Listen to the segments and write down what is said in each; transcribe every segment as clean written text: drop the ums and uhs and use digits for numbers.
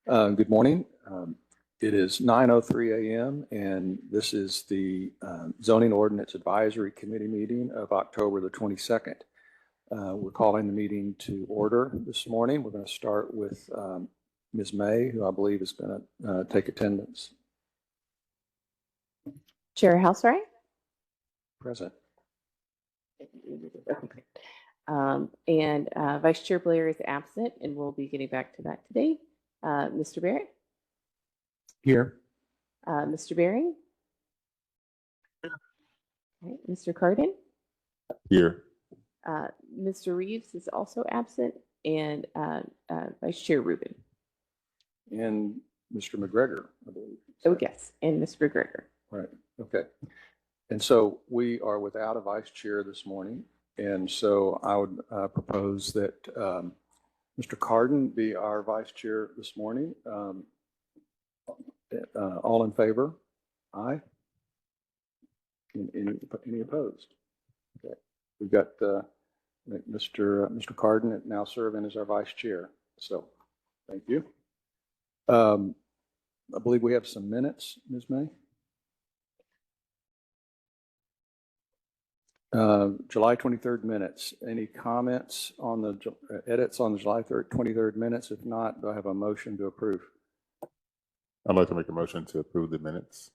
Good morning. It is 9:03 a.m. and this is the Zoning Ordinance Advisory Committee meeting of October the 22nd. We're calling the meeting to order this morning. We're going to start with Ms. May, who I believe is going to take attendance. Chair Houseright. Present. And Vice Chair Blair is absent, and we'll be getting back to that today. Mr. Barrett? Here. Mr. Bering? Okay. Mr. Cardin? Here. Mr. Reeves is also absent, and Vice Chair Rubin. And Mr. McGregor, I believe. Oh, yes, and Mr. McGregor. Right. Okay. And so we are without a vice chair this morning. And so I would propose that Mr. Cardin be our vice chair this morning. All in favor? Aye. Any opposed? Okay. We've got Mr. Cardin now serving as our vice chair. So thank you. I believe we have some minutes, Ms. May. July 23rd minutes. Any comments on the edits on the July 23rd minutes? If not, do I have a motion to approve? I'd like to make a motion to approve the minutes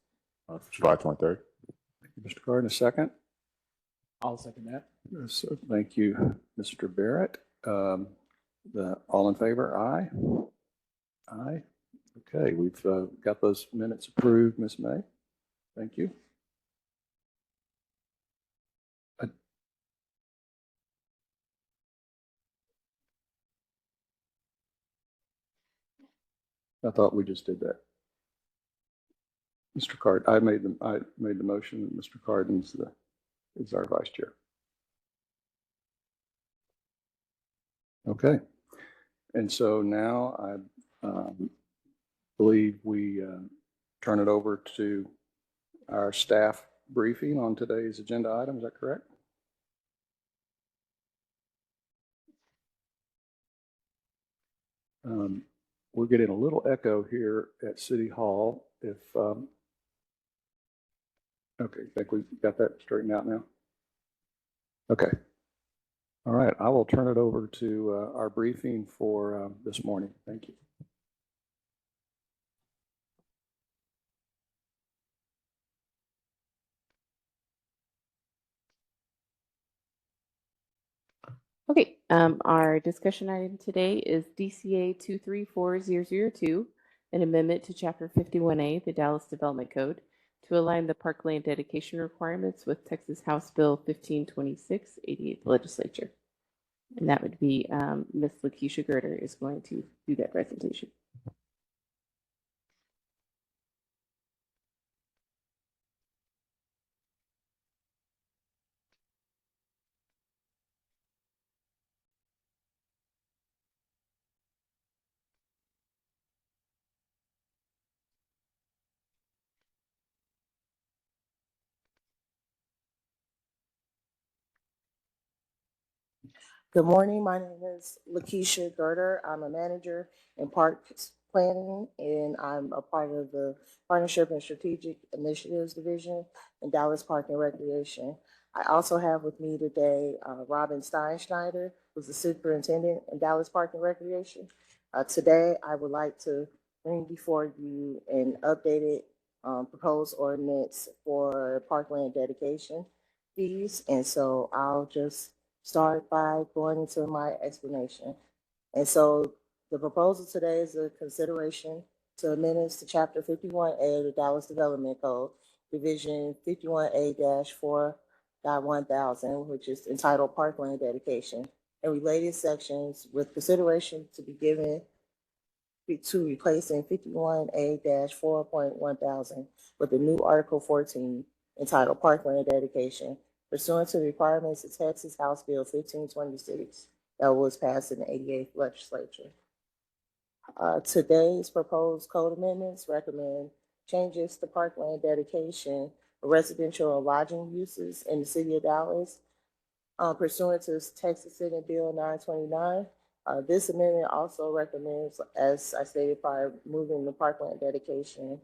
of July 23rd. Thank you, Mr. Cardin. A second? I'll second that. So, thank you, Mr. Barrett. All in favor? Aye. Aye. Okay, we've got those minutes approved, Ms. May. Thank you. I thought we just did that. Mr. Cardin, I made the motion. Mr. Cardin is our vice chair. Okay, and so now I believe we turn it over to our staff briefing on today's agenda item. Is that correct? We're getting a little echo here at City Hall. If okay, I think we've got that straightened out now. Okay. All right, I will turn it over to our briefing for this morning. Thank you. Okay, our discussion item today is DCA 234002, an amendment to Chapter 51A, the Dallas Development Code, to align the parkland dedication requirements with Texas House Bill 1526, 88th Legislature. And that would be Ms. Lakeisha Gerder is going to do that presentation. Good morning. My name is Lakeisha Gerder. I'm a manager in Parks Planning, and I'm a part of the Partnership and Strategic Initiatives Division in Dallas Park and Recreation. I also have with me today Robin Steinschneider, who's the superintendent in Dallas Park and Recreation. Today, I would like to bring before you an updated proposed ordinance for parkland dedication fees, and so I'll just start by going into my explanation. And so the proposal today is a consideration to amendments to Chapter 51A of the Dallas Development Code, Division 51A-4.1000, which is entitled Parkland Dedication, and related sections with consideration to be given to replacing 51A-4.1000 with a new Article 14 entitled Parkland Dedication, pursuant to the requirements of Texas House Bill 1526 that was passed in the 88th Legislature. Today's proposed code amendments recommend changes to parkland dedication for residential and lodging uses in the city of Dallas, pursuant to Texas Senate Bill 929 This amendment also recommends, as I stated prior, moving the parkland dedication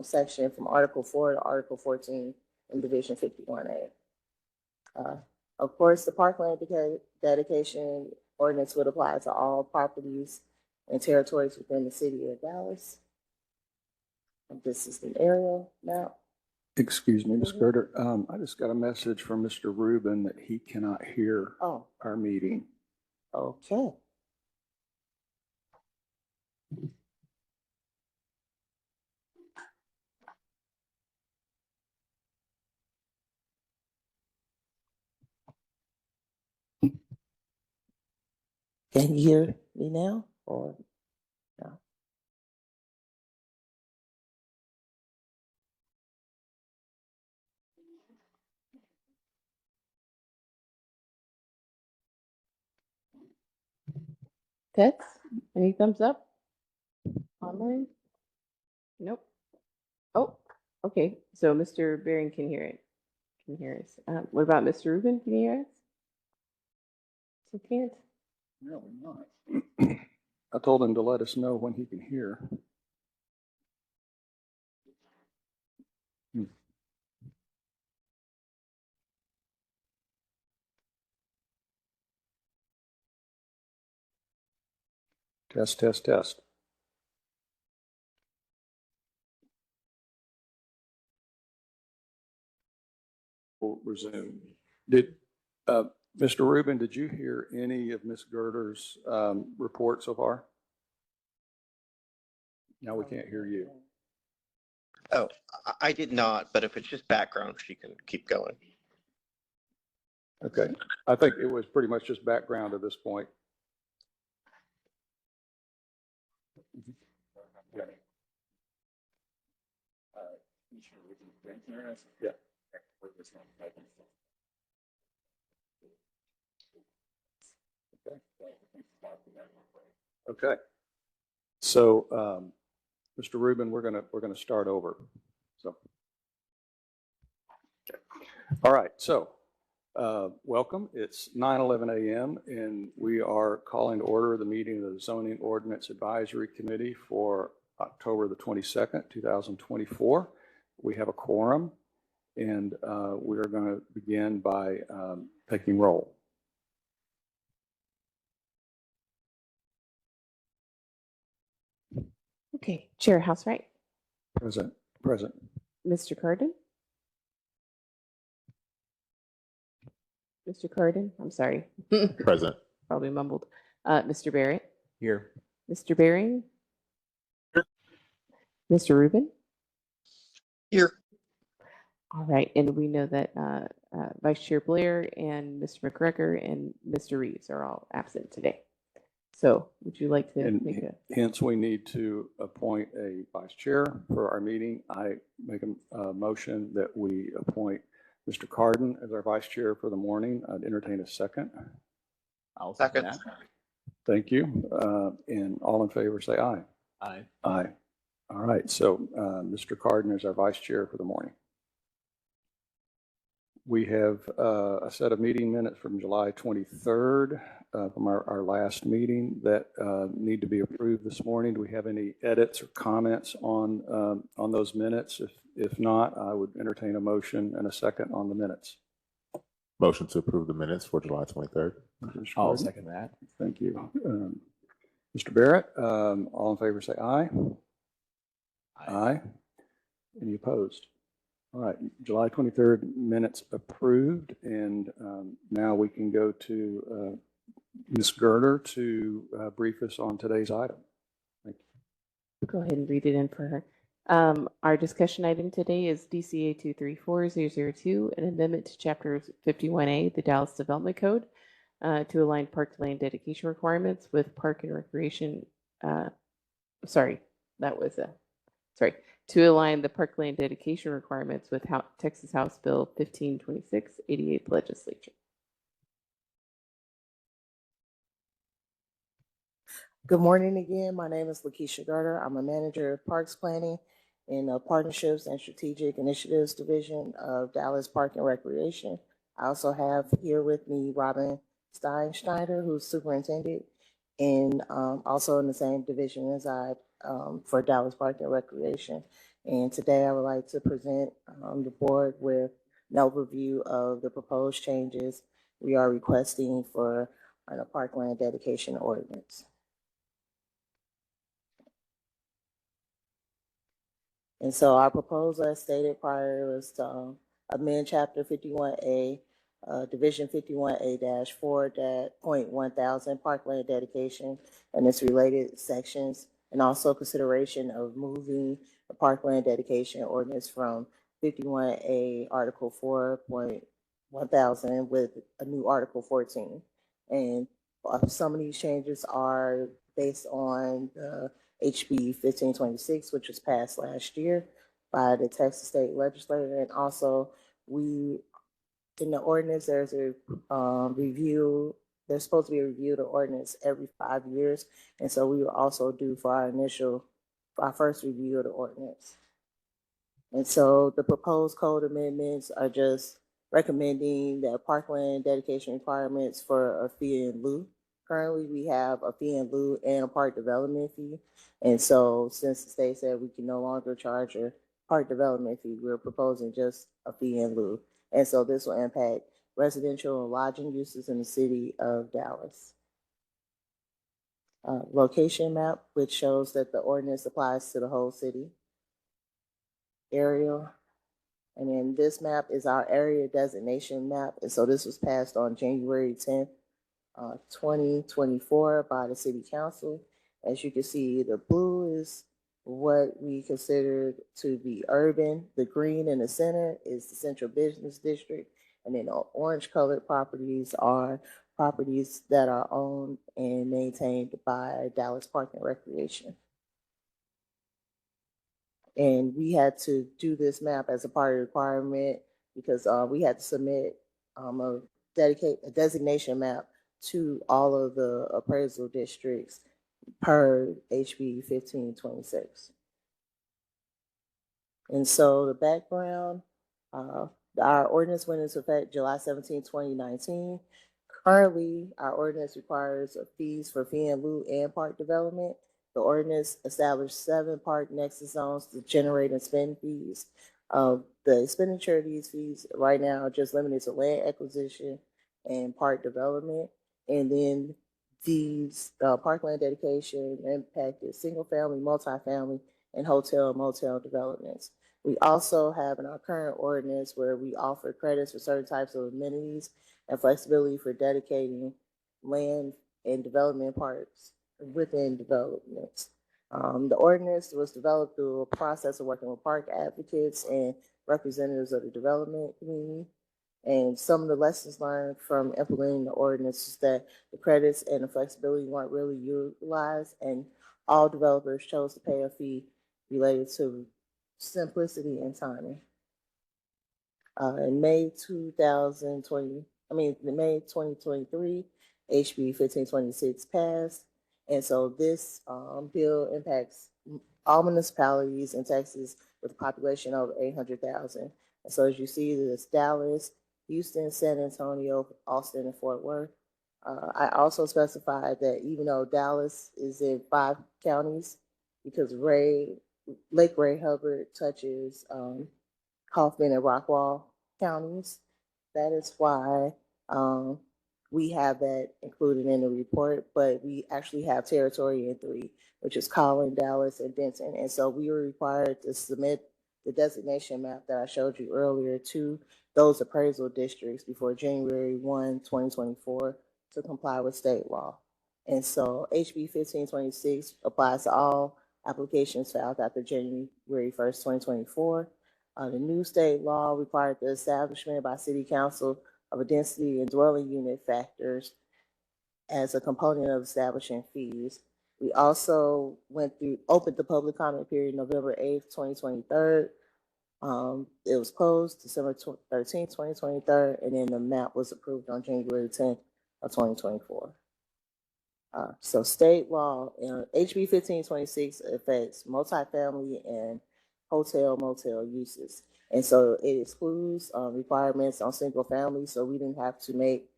section from Article 4 to Article 14 in Division 51A. Of course, the parkland dedication ordinance would apply to all properties and territories within the city of Dallas. This is the aerial map. Excuse me, Ms. Gerder. I just got a message from Mr. Rubin that he cannot hear Oh, our meeting. okay. Can you hear me now or no? Tex, any thumbs up? Online? Nope. Oh, okay. So Mr. Baring can hear it. Can hear us. What about Mr. Rubin? Can you hear us? He can't. No, not. I told him to let us know when he can hear. Test, test, test. We'll resume. Mr. Rubin, did you hear any of Ms. Gerder's report so far? No, we can't hear you. Oh, I did not, but if it's just background, she can keep going. Okay. I think it was pretty much just background at this point. Yeah. Okay. So, Mr. Rubin, we're gonna start over. So, okay. All right. So, welcome. It's 9:11 a.m. and we are calling to order the meeting of the Zoning Ordinance Advisory Committee for October the 22nd, 2024. We have a quorum, and we are going to begin by taking roll. Okay. Chair Housewright. Present. Present. Mr. Carden. Mr. Carden, I'm sorry. Present. Probably mumbled. Mr. Barrett. Here. Mr. Baring. Mr. Rubin. Here. All right. And we know that Vice Chair Blair and Mr. McGregor and Mr. Reeves are all absent today. So would you like to And make a... hence, we need to appoint a vice chair for our meeting. I make a motion that we appoint Mr. Carden as our vice chair for the morning. I'd entertain a second. I'll second Second. that. Thank you. And all in favor, say aye. Aye. Aye. All right. So Mr. Carden is our vice chair for the morning. We have a set of meeting minutes from July 23rd from our last meeting that need to be approved this morning. Do we have any edits or comments on those minutes? If not, I would entertain a motion and a second on the minutes. Motion to approve the minutes for July 23rd. Mr. I'll Carden? second that. Thank you. Mr. Barrett, all in favor say aye. Aye. Any opposed? All right, July 23rd minutes approved, and now we can go to Ms. Gerder to brief us on today's item. Thank you. Go ahead and read it in for her. Our discussion item today is DCA 234002, an amendment to Chapter 51A, the Dallas Development Code, to align parkland dedication requirements with park and recreation. To align the parkland dedication requirements with Texas House Bill 1526, 88th legislature. Good morning again. My name is Lakeisha Garter. I'm a manager of Parks Planning in the Partnerships and Strategic Initiatives Division of Dallas Park and Recreation. I also have here with me Robin Schneider, who's superintendent, and also in the same division as I for Dallas Park and Recreation. And today I would like to present the board with an overview of the proposed changes we are requesting for a parkland dedication ordinance. And so our proposal, as stated prior, was to amend Chapter 51A, Division 51A-4.1000 Parkland Dedication and its related sections, and also consideration of moving the Parkland Dedication Ordinance from 51A Article 4.1000 with a new Article 14. And some of these changes are based on the HB 1526, which was passed last year by the Texas State Legislature. And also in the ordinance, there's a review. There's supposed to be a review of the ordinance every 5 years. And so we will also do for our first review of the ordinance. And so the proposed code amendments are just recommending that parkland dedication requirements for a fee in lieu. Currently, we have a fee in lieu and a park development fee. And so since the state said we can no longer charge a park development fee, we're proposing just a fee in lieu. And so this will impact residential and lodging uses in the city of Dallas. Location map, which shows that the ordinance applies to the whole city. Aerial. And then this map is our area designation map. And so this was passed on January 10th, 2024 by the city council. As you can see, the blue is what we consider to be urban. The green in the center is the central business district. And then orange colored properties are properties that are owned and maintained by Dallas Park and Recreation. And we had to do this map as a part of the requirement because we had to submit a designation map to all of the appraisal districts per HB 1526. And so the background, our ordinance went into effect July 17, 2019. Currently, our ordinance requires fees for fee in lieu and park development. The ordinance established 7 park nexus zones to generate and spend fees. The expenditure of these fees right now are just limited to land acquisition and park development. And then these parkland dedication impacted single family, multifamily, and hotel and motel developments. We also have in our current ordinance where we offer credits for certain types of amenities and flexibility for dedicating land and development parks within developments. The ordinance was developed through a process of working with park advocates and representatives of the development community. And some of the lessons learned from implementing the ordinance is that the credits and the flexibility weren't really utilized, and all developers chose to pay a fee related to simplicity and timing. In May 2023, HB 1526 passed. And so this bill impacts all municipalities in Texas with a population over 800,000. And so as you see, there's Dallas, Houston, San Antonio, Austin, and Fort Worth. I also specified that even though Dallas is in 5 counties, because Lake Ray Hubbard touches Kaufman and Rockwall counties, that is why we have that included in the report, but we actually have territory in 3, which is Collin, Dallas, and Denton. And so we were required to submit the designation map that I showed you earlier to those appraisal districts before January 1, 2024 to comply with state law. And so HB 1526 applies to all applications filed after January 1st, 2024. The new state law required the establishment by City Council of a density and dwelling unit factors as a component of establishing fees. We also opened the public comment period November 8th, 2023. It was closed December 13th, 2023, and then the map was approved on January 10th of 2024. So state law, HB 1526 affects multifamily and hotel motel uses. And so it excludes requirements on single family. So we didn't have to make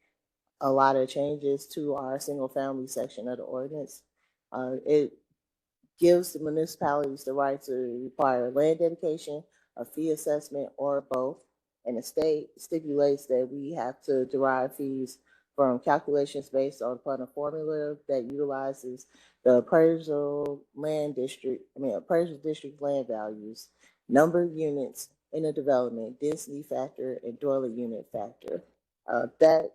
a lot of changes to our single family section of the ordinance. It gives the municipalities the right to require land dedication, a fee assessment, or both. And the state stipulates that we have to derive fees from calculations based upon a formula that utilizes the appraisal district land values, number of units in a development, density factor, and dwelling unit factor.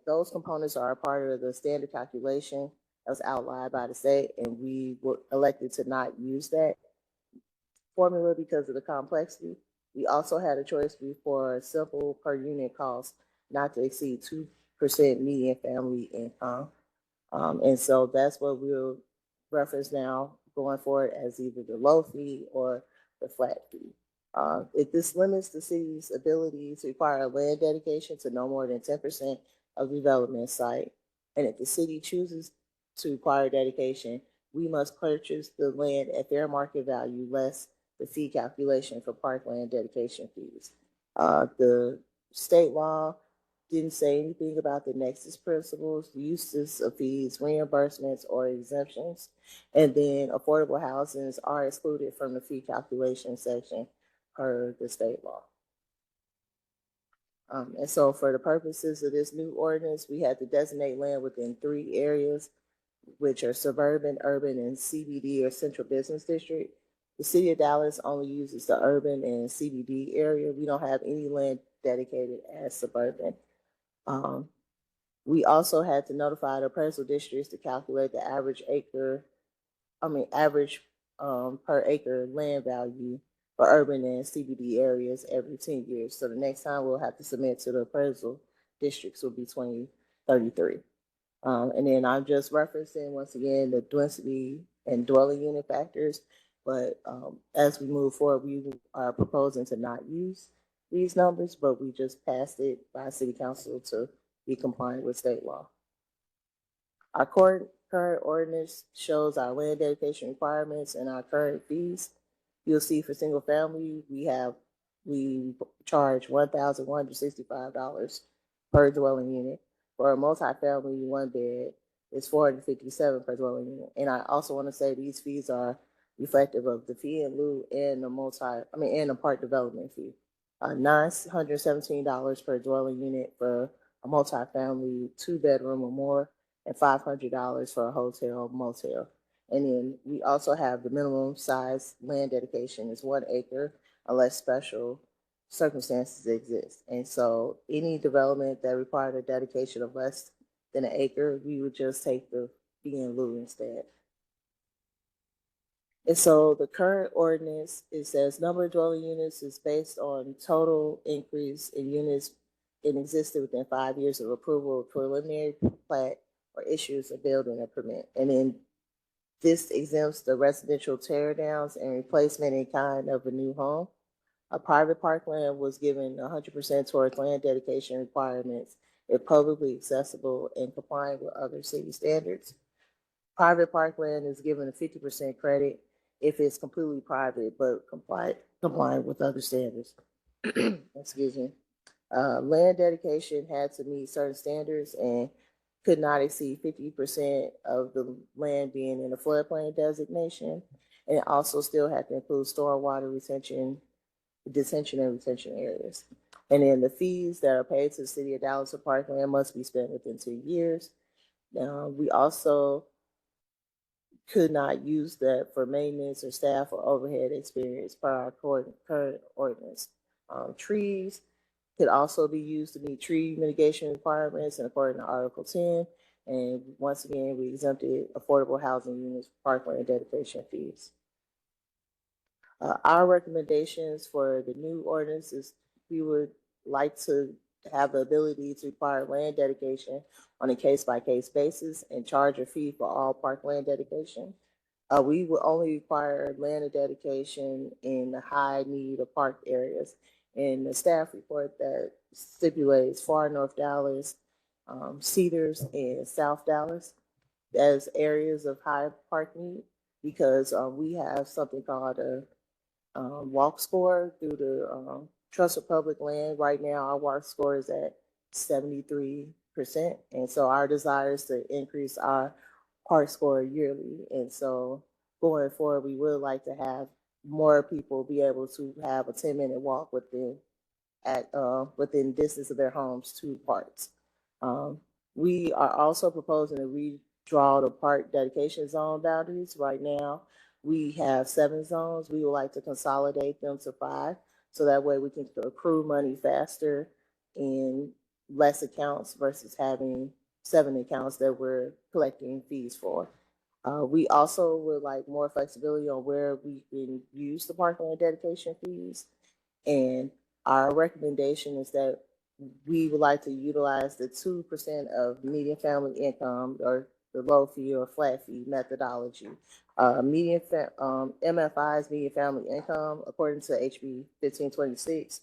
Those components are a part of the standard calculation that was outlined by the state, and we were elected to not use that formula because of the complexity. We also had a choice before a simple per unit cost not to exceed 2% median family income. And so that's what we'll reference now going forward as either the low fee or the flat fee. If this limits the city's ability to require land dedication to no more than 10% of development site, and if the city chooses to require dedication, we must purchase the land at fair market value less the fee calculation for parkland dedication fees. The state law didn't say anything about the nexus principles, uses of fees, reimbursements, or exemptions. And then affordable housings are excluded from the fee calculation section per the state law. And so for the purposes of this new ordinance, we had to designate land within 3 areas, which are suburban, urban, and CBD or central business district. The city of Dallas only uses the urban and CBD area. We don't have any land dedicated as suburban. We also had to notify the appraisal districts to calculate the average per acre land value for urban and CBD areas every 10 years. So the next time we'll have to submit to the appraisal districts will be 2033. And then I'm just referencing once again the density and dwelling unit factors. But as we move forward, we are proposing to not use these numbers, but we just passed it by city council to be compliant with state law. Our current ordinance shows our land dedication requirements and our current fees. You'll see for single family, we charge $1,165 per dwelling unit. For a multifamily 1 bed, it's $457 per dwelling unit. And I also want to say these fees are reflective of the fee in lieu and the park development fee. $917 per dwelling unit for a multifamily 2-bedroom or more, and $500 for a hotel motel. And then we also have the minimum size land dedication is 1 acre unless special circumstances exist. And so any development that required a dedication of less than 1 acre, we would just take the fee in lieu instead. And so the current ordinance, it says number of dwelling units is based on total increase in units in existence within 5 years of approval of preliminary plat or issues a building a permit. And then this exempts the residential tear downs and replacement in kind of a new home. A private parkland was given 100% towards land dedication requirements if publicly accessible and compliant with other city standards. Private parkland is given a 50% credit if it's completely private but compliant with other standards. Excuse me. Land dedication had to meet certain standards and could not exceed 50% of the land being in a floodplain designation. And it also still had to include stormwater detention and retention areas. And then the fees that are paid to the city of Dallas for parkland must be spent within 2 years. We also could not use that for maintenance or staff or overhead experience per our current ordinance. Trees could also be used to meet tree mitigation requirements and according to Article 10. And once again, we exempted affordable housing units for parkland dedication fees. Our recommendations for the new ordinance is we would like to have the ability to require land dedication on a case-by-case basis and charge a fee for all parkland dedication. We will only require land dedication in the high need of park areas. And the staff report that stipulates far North Dallas, Cedars, and South Dallas as areas of high park need because we have something called a walk score through the Trust of Public Land. Right now, our walk score is at 73 3%. And so our desire is to increase our park score yearly. And so going forward, we would like to have more people be able to have a 10-minute walk within distance of their homes to parks. We are also proposing to redraw the park dedication zone boundaries. Right now, we have 7 zones. We would like to consolidate them to 5, so that way we can accrue money faster in less accounts versus having 7 accounts that we're collecting fees for. We also would like more flexibility on where we can use the parkland dedication fees. And our recommendation is that we would like to utilize the 2% of median family income, or the low fee or flat fee methodology. MFI's median family income, according to HB 1526,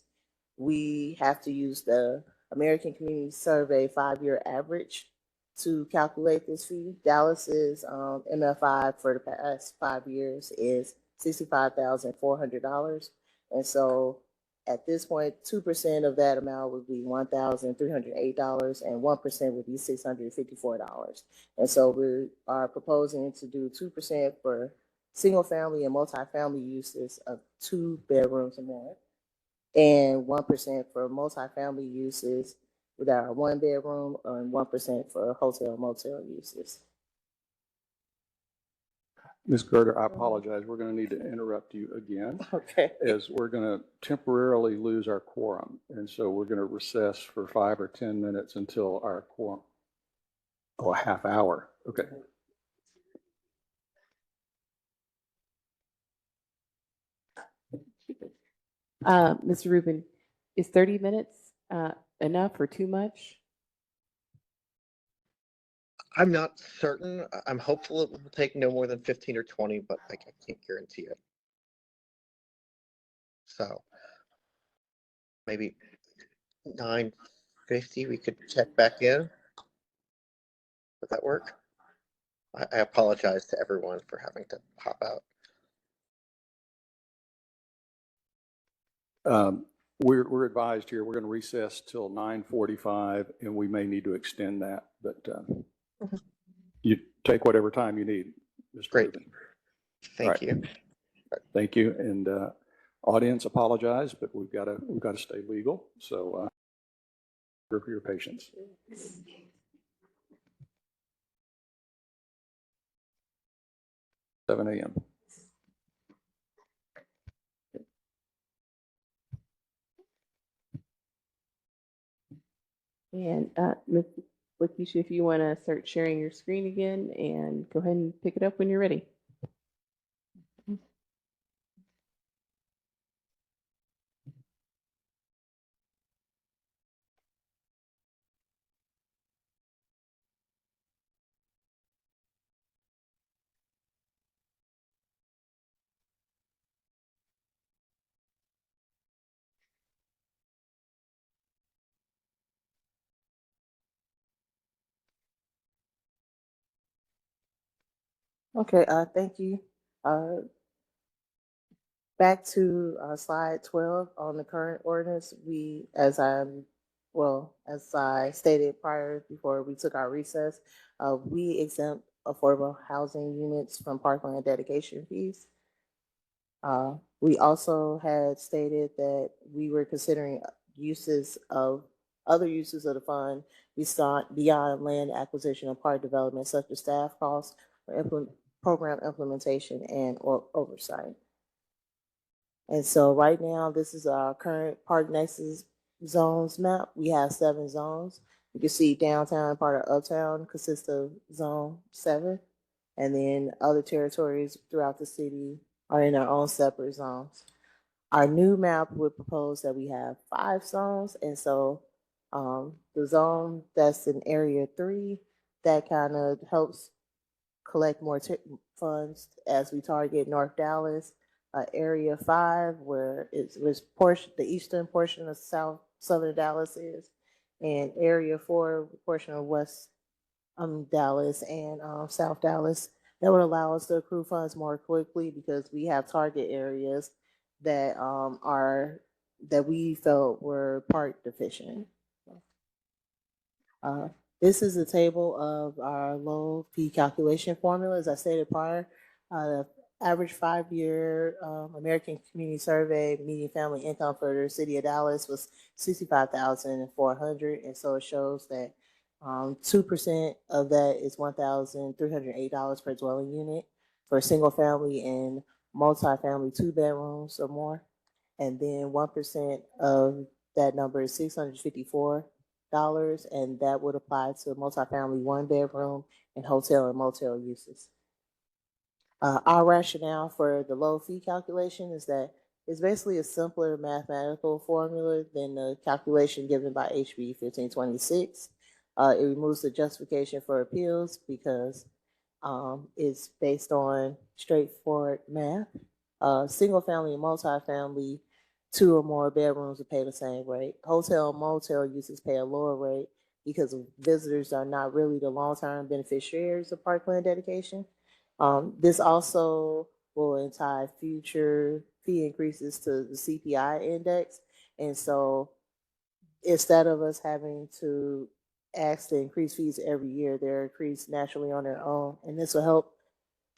we have to use the American Community Survey 5-year average to calculate this fee. Dallas's MFI for the past 5 years is $65,400. And so at this point, 2% of that amount would be $1,308, and 1% would be $654. And so we are proposing to do 2% for single family and multifamily uses of 2 bedrooms or more, and 1% for multifamily uses that are 1 bedroom, and 1% for hotel motel uses. Ms. Gerter, I apologize. We're going to need to interrupt you again, Okay. as we're going to temporarily lose our quorum. And so we're going to recess for 5 or 10 minutes until our quorum, a half hour. Okay. Mr. Rubin, is 30 minutes enough or too much? I'm not certain. I'm hopeful it will take no more than 15 or 20, but I can't guarantee it. So maybe 9:50 we could check back in. Would that work? I apologize to everyone for having to hop out. We're advised here, we're going to recess till 9:45, and we may need to extend that, but you take whatever time you need, Mr. Great. Rubin. Thank Right. you. Thank you. And audience, apologize, but we've got to stay legal. So for your patience. 7 a.m. And Ms. Lakeisha, if you want to start sharing your screen again, and go ahead and pick it up when you're ready. Okay, thank you. Back to slide 12 on the current ordinance, as I stated prior before we took our recess, we exempt affordable housing units from parkland dedication fees. We also had stated that we were considering other uses of the fund beyond land acquisition and park development, such as staff costs, program implementation, and oversight. And so right now, this is our current Park Nexus zones map. We have 7 zones. You can see downtown and part of uptown consists of zone 7. And then other territories throughout the city are in their own separate zones. Our new map would propose that we have 5 zones. And so the zone that's in area 3, that kind of helps collect more funds as we target North Dallas. Area 5, where the eastern portion of southern Dallas is, and Area 4, portion of west Dallas and South Dallas. That would allow us to accrue funds more quickly, because we have target areas that that we felt were park deficient. This is a table of our low fee calculation formula. As I stated prior, the average 5-year American Community Survey median family income for the city of Dallas was $65,400, and so it shows that 2% of that is $1,308 per dwelling unit for a single family and multifamily 2 bedrooms or more, and then 1% of that number is $654, and that would apply to multifamily 1 bedroom and hotel and motel uses. Our rationale for the low fee calculation is that it's basically a simpler mathematical formula than the calculation given by HB 1526. It removes the justification for appeals because it's based on straightforward math. Single family and multifamily 2 or more bedrooms will pay the same rate. Hotel and motel uses pay a lower rate because visitors are not really the long-term beneficiaries of parkland dedication. This also will entice future fee increases to the CPI index. And so instead of us having to ask to increase fees every year, they're increased naturally on their own. And this will help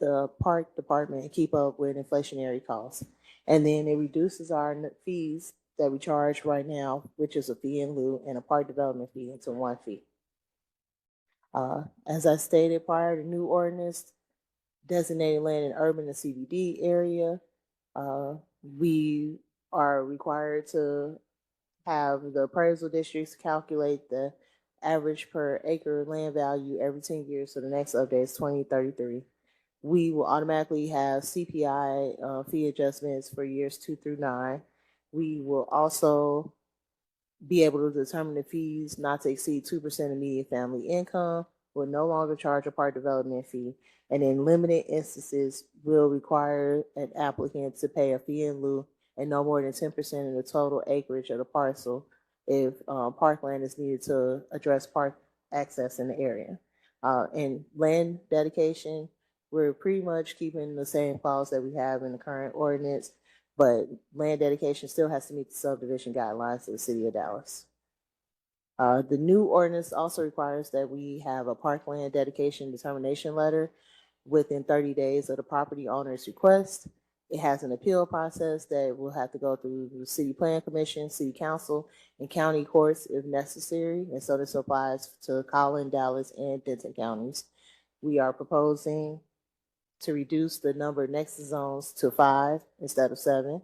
the park department keep up with inflationary costs. And then it reduces our fees that we charge right now, which is a fee in lieu and a park development fee, into one fee. As I stated prior, the new ordinance designated land in urban and CBD area. We are required to have the appraisal districts calculate the average per acre land value every 10 years. So the next update is 2033. We will automatically have CPI fee adjustments for years 2 through 9. We will also be able to determine the fees not to exceed 2% of median family income. Will no longer charge a park development fee, and in limited instances will require an applicant to pay a fee in lieu and no more than 10% of the total acreage of the parcel if parkland is needed to address park access in the area. And land dedication, we're pretty much keeping the same clause that we have in the current ordinance, but land dedication still has to meet the subdivision guidelines of the city of Dallas. The new ordinance also requires that we have a parkland dedication determination letter within 30 days of the property owner's request. It has an appeal process that will have to go through the City Plan Commission, City Council, and county courts if necessary. And so this applies to Collin, Dallas, and Denton counties. We are proposing to reduce the number of nexus zones to 5 instead of 7.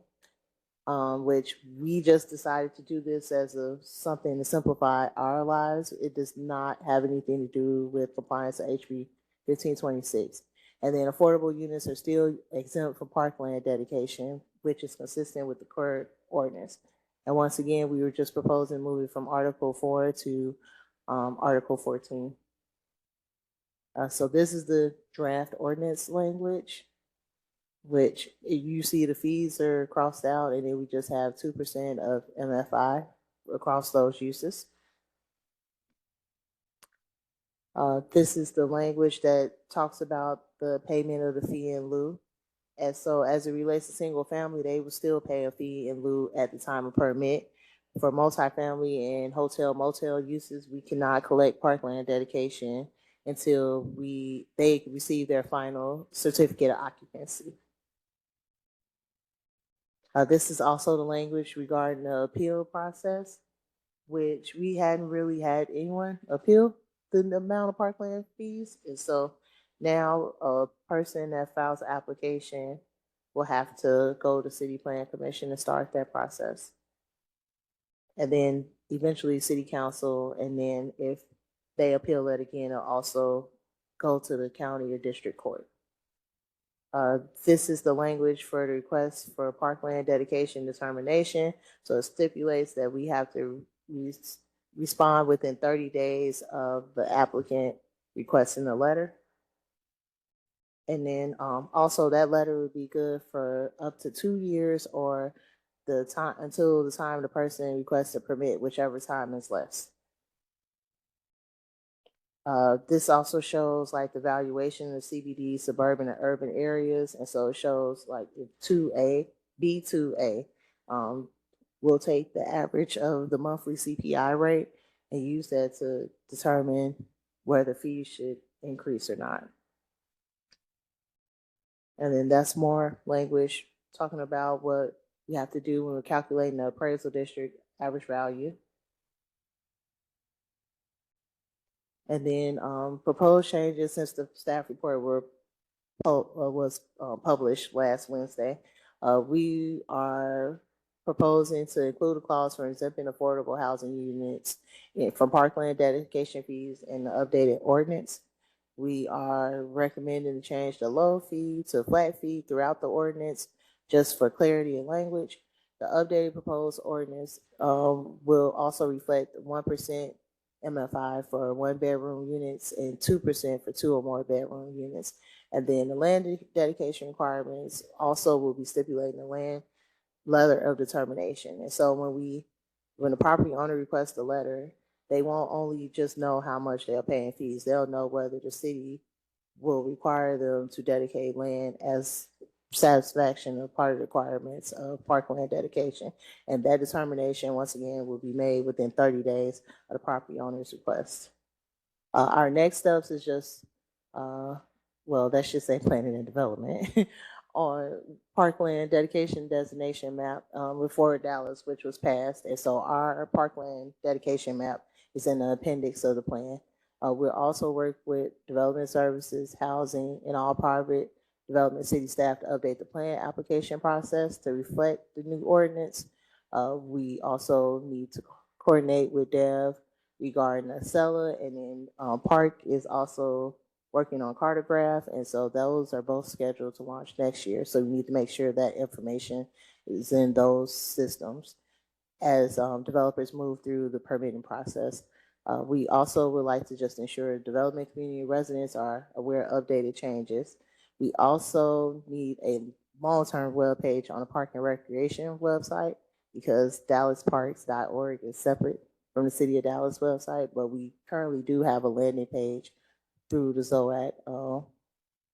Which we just decided to do this as something to simplify our lives. It does not have anything to do with compliance to HB 1526. And then affordable units are still exempt from parkland dedication, which is consistent with the current ordinance. And once again, we were just proposing moving from Article 4 to Article 14. So this is the draft ordinance language, which you see the fees are crossed out, and then we just have 2% of MFI across those uses. This is the language that talks about the payment of the fee in lieu. And so as it relates to single family, they will still pay a fee in lieu at the time of permit. For multifamily and hotel motel uses, we cannot collect parkland dedication until they receive their final certificate of occupancy. This is also the language regarding the appeal process, which we hadn't really had anyone appeal the amount of parkland fees. And so now a person that files an application will have to go to City Plan Commission and start that process. And then eventually City Council, and then if they appeal it again, it'll also go to the county or district court. This is the language for the request for parkland dedication determination. So it stipulates that we have to respond within 30 days of the applicant requesting the letter. And then also that letter would be good for up to 2 years or the time until the time the person requests a permit, whichever time is less. This also shows like the valuation of CBD, suburban and urban areas. And so it shows like if 2A, B2A, we'll take the average of the monthly CPI rate and use that to determine whether fees should increase or not. And then that's more language talking about what you have to do when we're calculating the appraisal district average value. And then proposed changes since the staff report was published last Wednesday. We are proposing to include a clause for exempting affordable housing units from parkland dedication fees in the updated ordinance. We are recommending to change the low fee to flat fee throughout the ordinance, just for clarity and language. The updated proposed ordinance will also reflect 1% MFI for 1-bedroom units and 2% for 2 or more bedroom units. And then the land dedication requirements also will be stipulating the land letter of determination. And so when the property owner requests a letter, they won't only just know how much they'll pay in fees, they'll know whether the city will require them to dedicate land as satisfaction of part of the requirements of parkland dedication. And that determination, once again, will be made within 30 days of the property owner's request. Our next steps is just, that should say planning and development on parkland dedication designation map with Fort Dallas, which was passed. And so our parkland dedication map is in the appendix of the plan. We'll also work with development services, housing, and all private development city staff to update the plan application process to reflect the new ordinance. We also need to coordinate with Dev regarding the seller, and then Park is also working on cartograph, and so those are both scheduled to launch next year. So we need to make sure that information is in those systems as developers move through the permitting process. We also would like to just ensure development community residents are aware of updated changes. We also need a long-term webpage on the Park and Recreation website, because dallasparks.org is separate from the City of Dallas website, but we currently do have a landing page through the ZOAC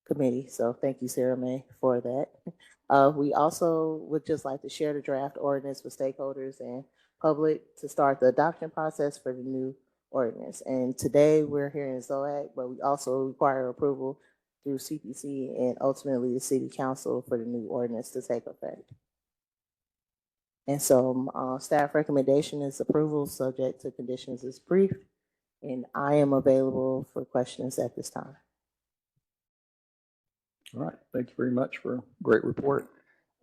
committee. So thank you, Sarah May, for that. We also would just like to share the draft ordinance with stakeholders and public to start the adoption process for the new ordinance. And today we're here in ZOAC, but we also require approval through CPC and ultimately the City Council for the new ordinance to take effect. And so staff recommendation is approval subject to conditions as brief, and I am available for questions at this time. All right, thank you very much for a great report.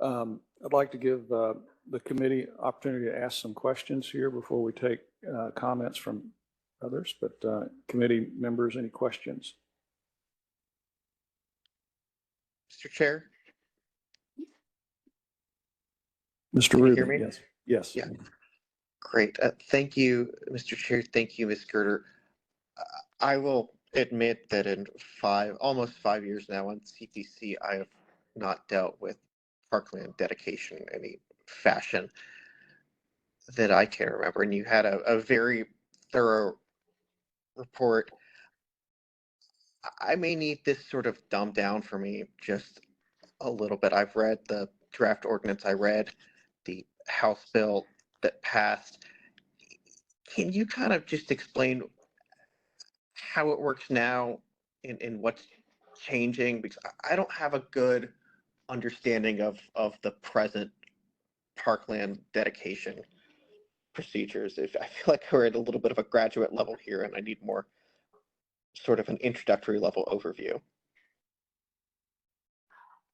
I'd like to give the committee opportunity to ask some questions here before we take comments from others, but committee members, any questions? Mr. Chair? Mr. Can you Rubin, hear me? yes. Yes. Yeah. Great. Thank you, Mr. Chair. Thank you, Ms. Girder. I will admit that in almost 5 years now on CPC, I have not dealt with parkland dedication in any fashion that I can remember. And you had a very thorough report. I may need this sort of dumbed down for me just a little bit. I've read the draft ordinance. I read the House bill that passed. Can you kind of just explain how it works now and what's changing? Because I don't have a good understanding of the present parkland dedication procedures. I feel like we're at a little bit of a graduate level here, and I need more sort of an introductory level overview.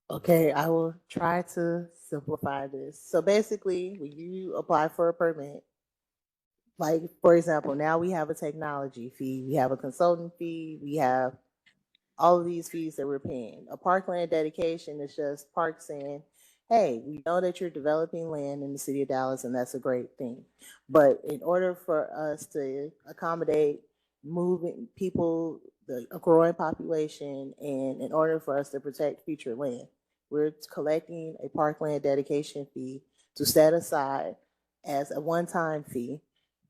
Okay, I will try to simplify this. So basically, when you apply for a permit, like for example, now we have a technology fee, we have a consultant fee, we have all of these fees that we're paying. A parkland dedication is just Park saying, hey, we know that you're developing land in the City of Dallas, and that's a great thing. But in order for us to accommodate moving people, a growing population, and in order for us to protect future land, we're collecting a parkland dedication fee to set aside as a one-time fee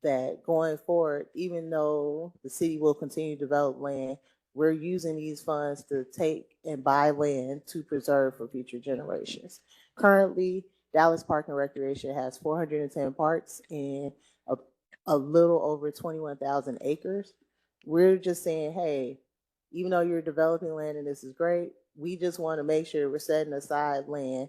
that going forward, even though the city will continue to develop land, we're using these funds to take and buy land to preserve for future generations. Currently, Dallas Park and Recreation has 410 parks, and a little over 21,000 acres. We're just saying, hey, even though you're developing land and this is great, we just want to make sure we're setting aside land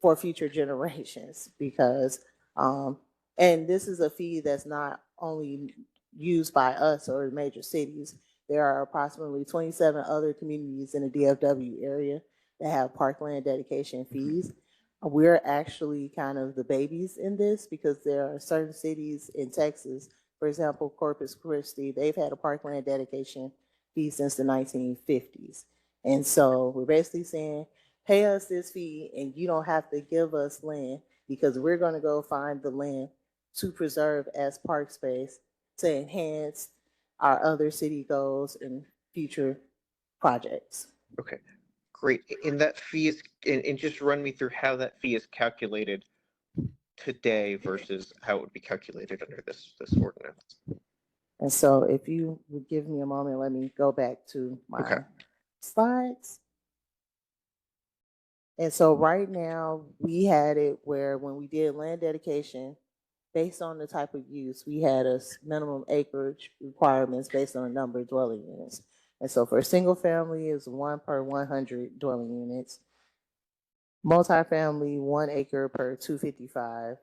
for future generations because, and this is a fee that's not only used by us or major cities. There are approximately 27 other communities in the DFW area that have parkland dedication fees. We're actually kind of the babies in this because there are certain cities in Texas, for example, Corpus Christi, they've had a parkland dedication fee since the 1950s. And so we're basically saying, pay us this fee and you don't have to give us land because we're going to go find the land to preserve as park space to enhance our other city goals and future projects. Okay, great. And that fee is, and just run me through how that fee is calculated today versus how it would be calculated under this ordinance. And so if you would give me a moment, let me go back to my slides. And so right now we had it where when we did land dedication, based on the type of use, we had a minimum acreage requirements based on the number of dwelling units. And so for a single family is 1 per 100 dwelling units. Multifamily, 1 acre per 255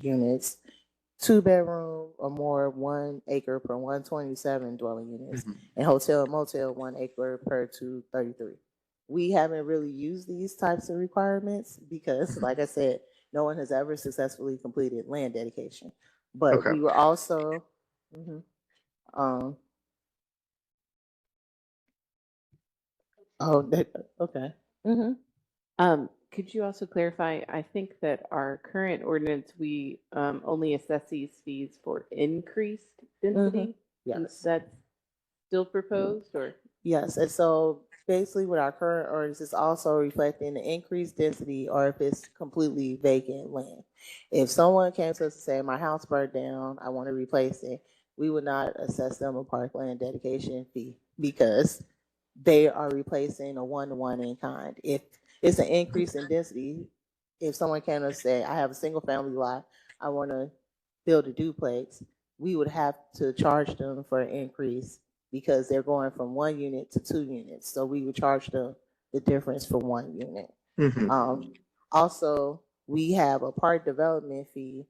units. 2-bedroom or more, 1 acre per 127 dwelling units. And hotel and motel, 1 acre per 233. We haven't really used these types of requirements because, like I said, no one has ever successfully completed land dedication. But we were also, okay. Could you also clarify, I think that our current ordinance, we only assess these fees for increased density? Yes. That's still proposed or? Yes, and so basically with our current ordinance, it's also reflecting the increased density or if it's completely vacant land. If someone came to us and said, my house burned down, I want to replace it, we would not assess them a parkland dedication fee because they are replacing a one-to-one in kind. If it's an increase in density, if someone came and say, I have a single family lot, I want to build a duplex, we would have to charge them for an increase because they're going from 1 unit to 2 units. So we would charge them the difference for 1 unit. Also, we have a park development fee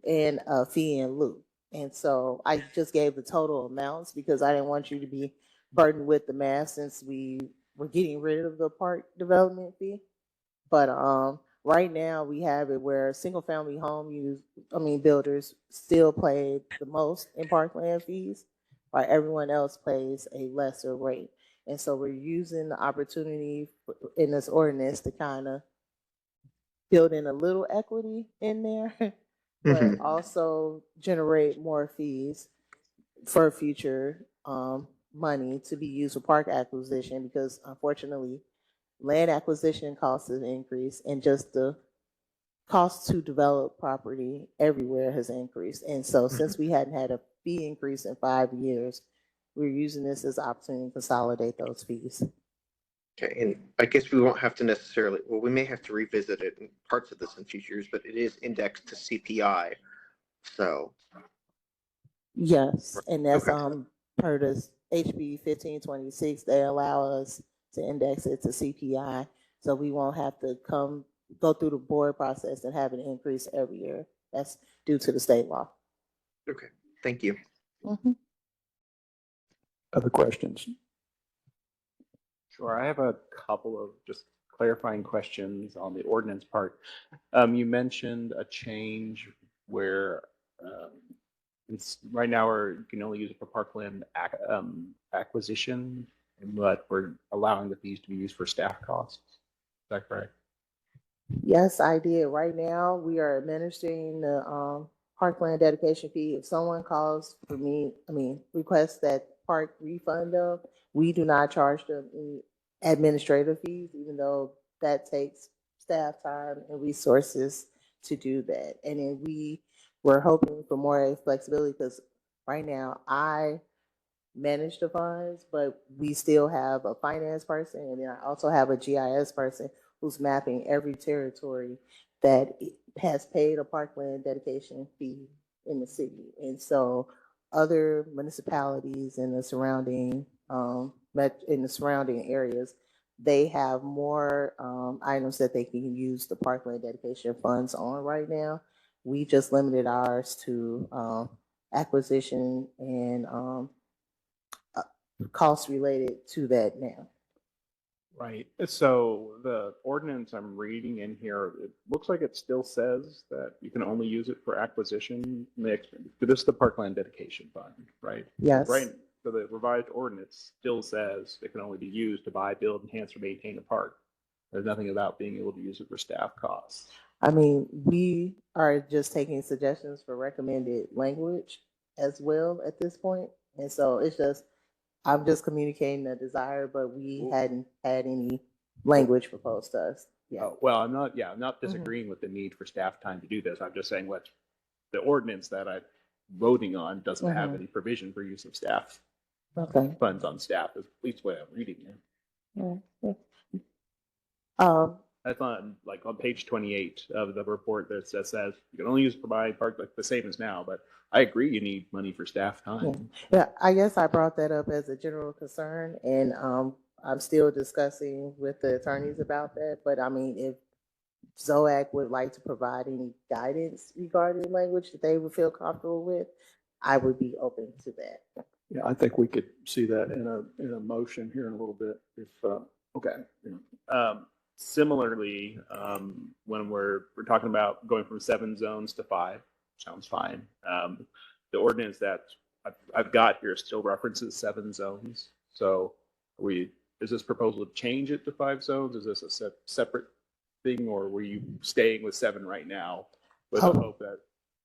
and a fee in lieu. And so I just gave the total amounts because I didn't want you to be burdened with the math since we were getting rid of the park development fee. But right now we have it where single family home builders still pay the most in parkland fees, while everyone else pays a lesser rate. And so we're using the opportunity in this ordinance to kind of build in a little equity in there, but also generate more fees for future money to be used for park acquisition because unfortunately land acquisition costs have increased and just the cost to develop property everywhere has increased. And so since we hadn't had a fee increase in 5 years, we're using this as an opportunity to consolidate those fees. Okay, and I guess we won't have to necessarily, well, we may have to revisit it in parts of this in future years, but it is indexed to CPI. So. Yes, and that's per the HB 1526, they allow us to index it to CPI. So we won't have to go through the board process and have an increase every year. That's due to the state law. Okay, thank you. Other questions? Sure, I have a couple of just clarifying questions on the ordinance part. You mentioned a change where right now you can only use it for parkland acquisition, but we're allowing the fees to be used for staff costs. Is that correct? Yes, I did. Right now, we are administering the parkland dedication fee. If someone calls for requests that park refund them, we do not charge them any administrative fees, even though that takes staff time and resources to do that. And then we were hoping for more flexibility because right now I manage the funds, but we still have a finance person and then I also have a GIS person who's mapping every territory that has paid a parkland dedication fee in the city. And so other municipalities in the surrounding, in the surrounding areas, they have more items that they can use the parkland dedication funds on right now. We just limited ours to acquisition and costs related to that now. Right. So the ordinance I'm reading in here, it looks like it still says that you can only use it for acquisition. This is the Parkland Dedication Fund, right? Yes. Right. So the revised ordinance still says it can only be used to buy, build, enhance, or maintain a park. There's nothing about being able to use it for staff costs. I mean, we are just taking suggestions for recommended language as well at this point. And so it's just, I'm just communicating a desire, but we hadn't had any language proposed to us. Yeah. Oh, well, I'm not disagreeing with the need for staff time to do this. I'm just saying the ordinance that I'm voting on doesn't have any provision for use of staff funds on staff, at least the way I'm reading it. That's on page 28 of the report that says you can only use provide park like the same as now, but I agree you need money for staff time. Yeah, I guess I brought that up as a general concern, and I'm still discussing with the attorneys about that. But I mean, if ZOAC would like to provide any guidance regarding language that they would feel comfortable with, I would be open to that. Yeah, I think we could see that in a motion here in a little bit. If okay. Similarly, when we're talking about going from 7 zones to 5, sounds fine. The ordinance that I've got here still references 7 zones. So is this proposal to change it to 5 zones? Is this a separate thing, or were you staying with 7 right now with the hope that?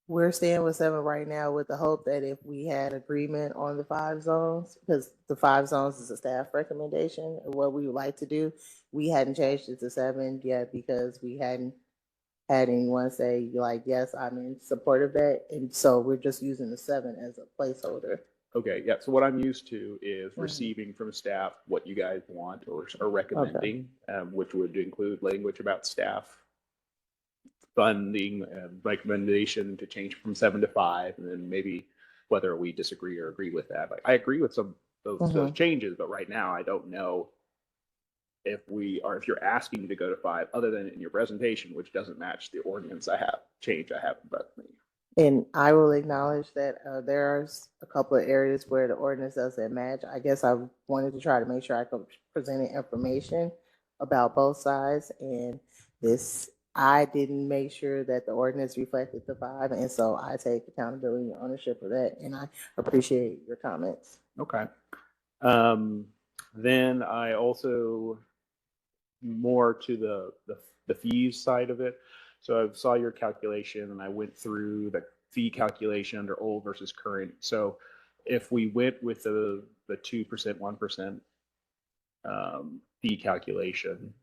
We're staying with 7 right now with the hope that if we had agreement on the 5 zones, because the 5 zones is a staff recommendation of what we would like to do, we hadn't changed it to 7 yet because we hadn't had anyone say like, yes, I'm in support of that. And so we're just using the 7 as a placeholder. Okay, yeah. So what I'm used to is receiving from staff what you guys want or are recommending, which would include language about staff funding, recommendation to change from 7 to 5, and then maybe whether we disagree or agree with that. Like, I agree with some of those changes, but right now I don't know if you're asking me to go to 5, other than in your presentation, which doesn't match the ordinance I have in front of me. And I will acknowledge that there's a couple of areas where the ordinance doesn't match. I guess I wanted to try to make sure I could present information about both sides, and I didn't make sure that the ordinance reflected the 5, and so I take accountability and ownership of that, and I appreciate your comments. Okay. Then I also, more to the fees side of it. So I saw your calculation and I went through the fee calculation under old versus current. So if we went with the 2%, 1% fee calculation,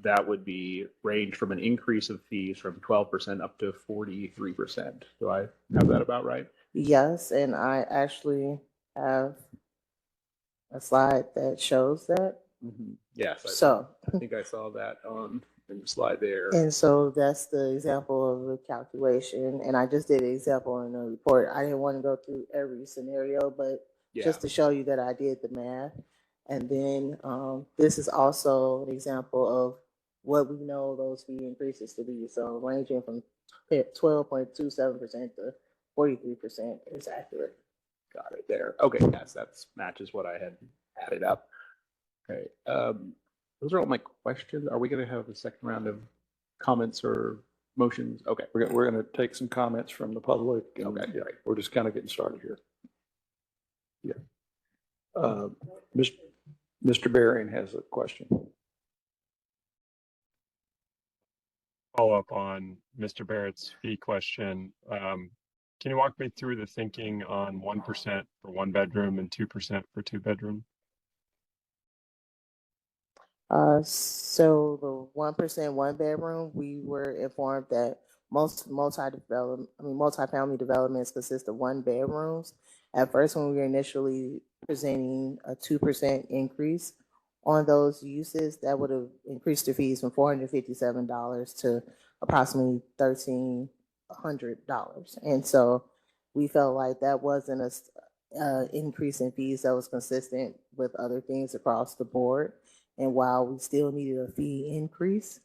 that would be range from an increase of fees from 12% up to 43%. Do I have that about right? Yes, and I actually have a slide that shows that. Yes. I think I saw that on the slide there. And so that's the example of the calculation. And I just did an example in the report. I didn't want to go through every scenario, but just to show you that I did the math. And then this is also an example of what we know those fee increases to be. So ranging from 12.27% to 43% is accurate. Got it there. Okay, yes, that matches what I had added up. Okay, those are all my questions. Are we going to have a second round of comments or motions? Okay, We're going to take some comments from the public. Okay, yeah, we're just kind of getting started here. Yeah. Mr. Barian has a question. Follow up on Mr. Barrett's fee question. Can you walk me through the thinking on 1% for 1 bedroom and 2% for 2 bedroom? So the 1% 1 bedroom, we were informed that most multifamily developments consist of 1 bedrooms. At first, when we were initially presenting a 2% increase on those uses, that would have increased the fees from $457 to approximately $1,300. And so we felt like that wasn't a increase in fees that was consistent with other things across the board. And while we still needed a fee increase,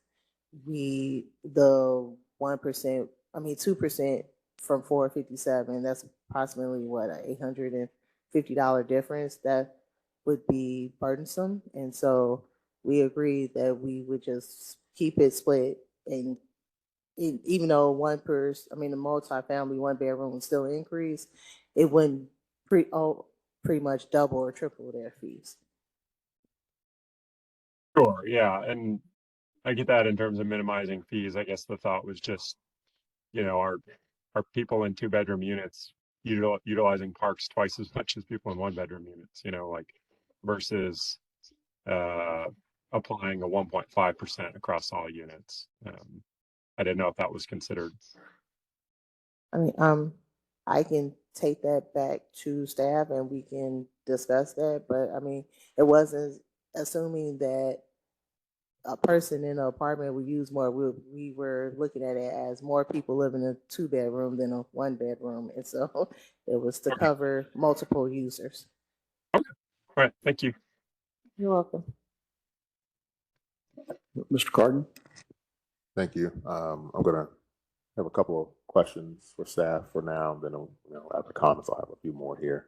the 1%, 2% from 457, that's approximately what, an $850 difference. That would be burdensome. And so we agreed that we would just keep it split, and even though the multifamily one bedroom would still increase, it wouldn't pretty much double or triple their fees. Sure, yeah, and I get that in terms of minimizing fees. I guess the thought was just, are people in 2-bedroom units utilizing parks twice as much as people in 1-bedroom units, versus applying a 1.5% across all units. I didn't know if that was considered. I can take that back to staff and we can discuss that, but it wasn't assuming that a person in an apartment would use more. We were looking at it as more people live in a 2-bedroom than a 1-bedroom. And so it was to cover multiple users. Okay. All right. Thank you. You're welcome. Mr. Carden? Thank you. I'm going to have a couple of questions for staff for now. Then, after comments, I'll have a few more here.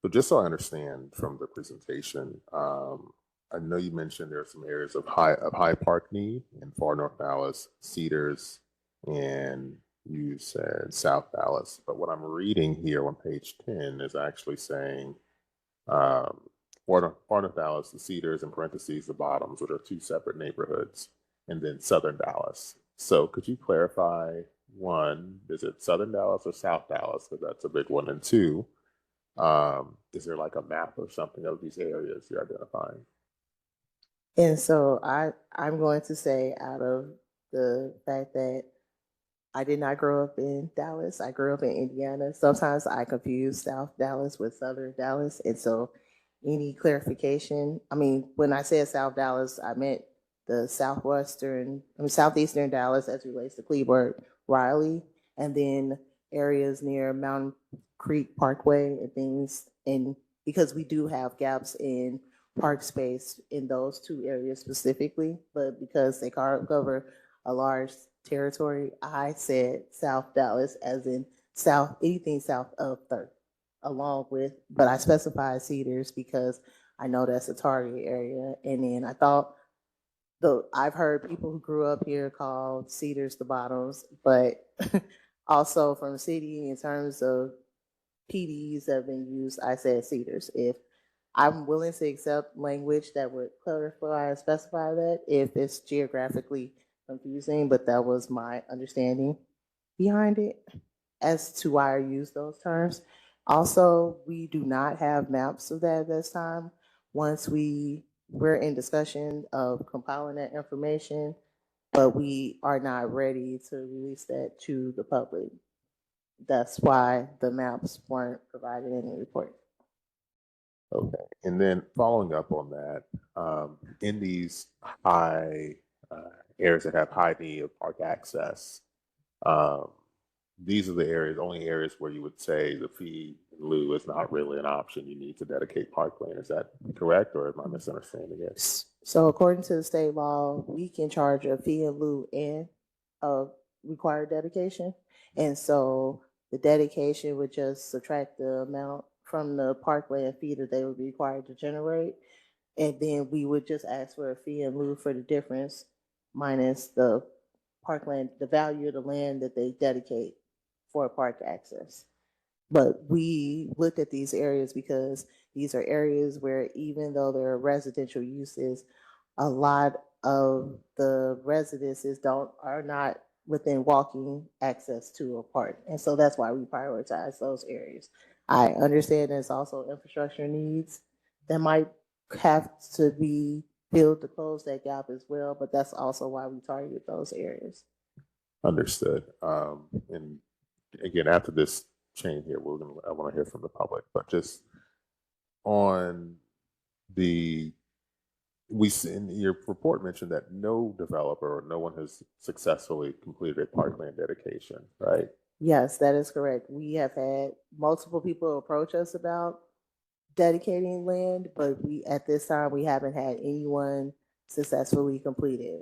So just so I understand from the presentation, I know you mentioned there are some areas of high park need in far North Dallas, Cedars, and you said South Dallas. But what I'm reading here on page 10 is actually saying far North Dallas, the Cedars, in parentheses, the Bottoms, which are 2 separate neighborhoods, and then Southern Dallas. So could you clarify, one, is it Southern Dallas or South Dallas? Because that's a big one. And two, is there like a map or something of these areas you're identifying? And so I'm going to say, out of the fact that I did not grow up in Dallas, I grew up in Indiana. Sometimes I confuse South Dallas with Southern Dallas. And so any clarification, when I said South Dallas, I meant the southeastern Dallas as it relates to Cleburne, Riley, and then areas near Mountain Creek Parkway and things. And because we do have gaps in park space in those 2 areas specifically, but because they cover a large territory, I said South Dallas as in anything south of 3rd, but I specified Cedars because I know that's a target area. And then I thought, I've heard people who grew up here call Cedars the Bottoms, but also from the city in terms of PDs that have been used, I said Cedars. If I'm willing to accept language that would clarify and specify that if it's geographically confusing, but that was my understanding behind it as to why I use those terms. Also, we do not have maps of that at this time. Once we're in discussion of compiling that information, but we are not ready to release that to the public. That's why the maps weren't provided in the report. Okay. And then following up on that, in these high areas that have high need of park access, these are the only areas where you would say the fee in lieu is not really an option. You need to dedicate parkland. Is that correct, or am I misunderstanding it? So according to the state law, we can charge a fee in lieu and a required dedication. And so the dedication would just subtract the amount from the parkland fee that they would be required to generate. And then we would just ask for a fee in lieu for the difference minus the parkland, the value of the land that they dedicate for park access. But we looked at these areas because these are areas where, even though there are residential uses, a lot of the residences are not within walking access to a park. And so that's why we prioritize those areas. I understand there's also infrastructure needs that might have to be filled to close that gap as well, but that's also why we target those areas. Understood. And again, after this chain here, I want to hear from the public, but just on in your report mentioned that no developer or no one has successfully completed a parkland dedication, right? Yes, that is correct. We have had multiple people approach us about dedicating land, but at this time, we haven't had anyone successfully complete it.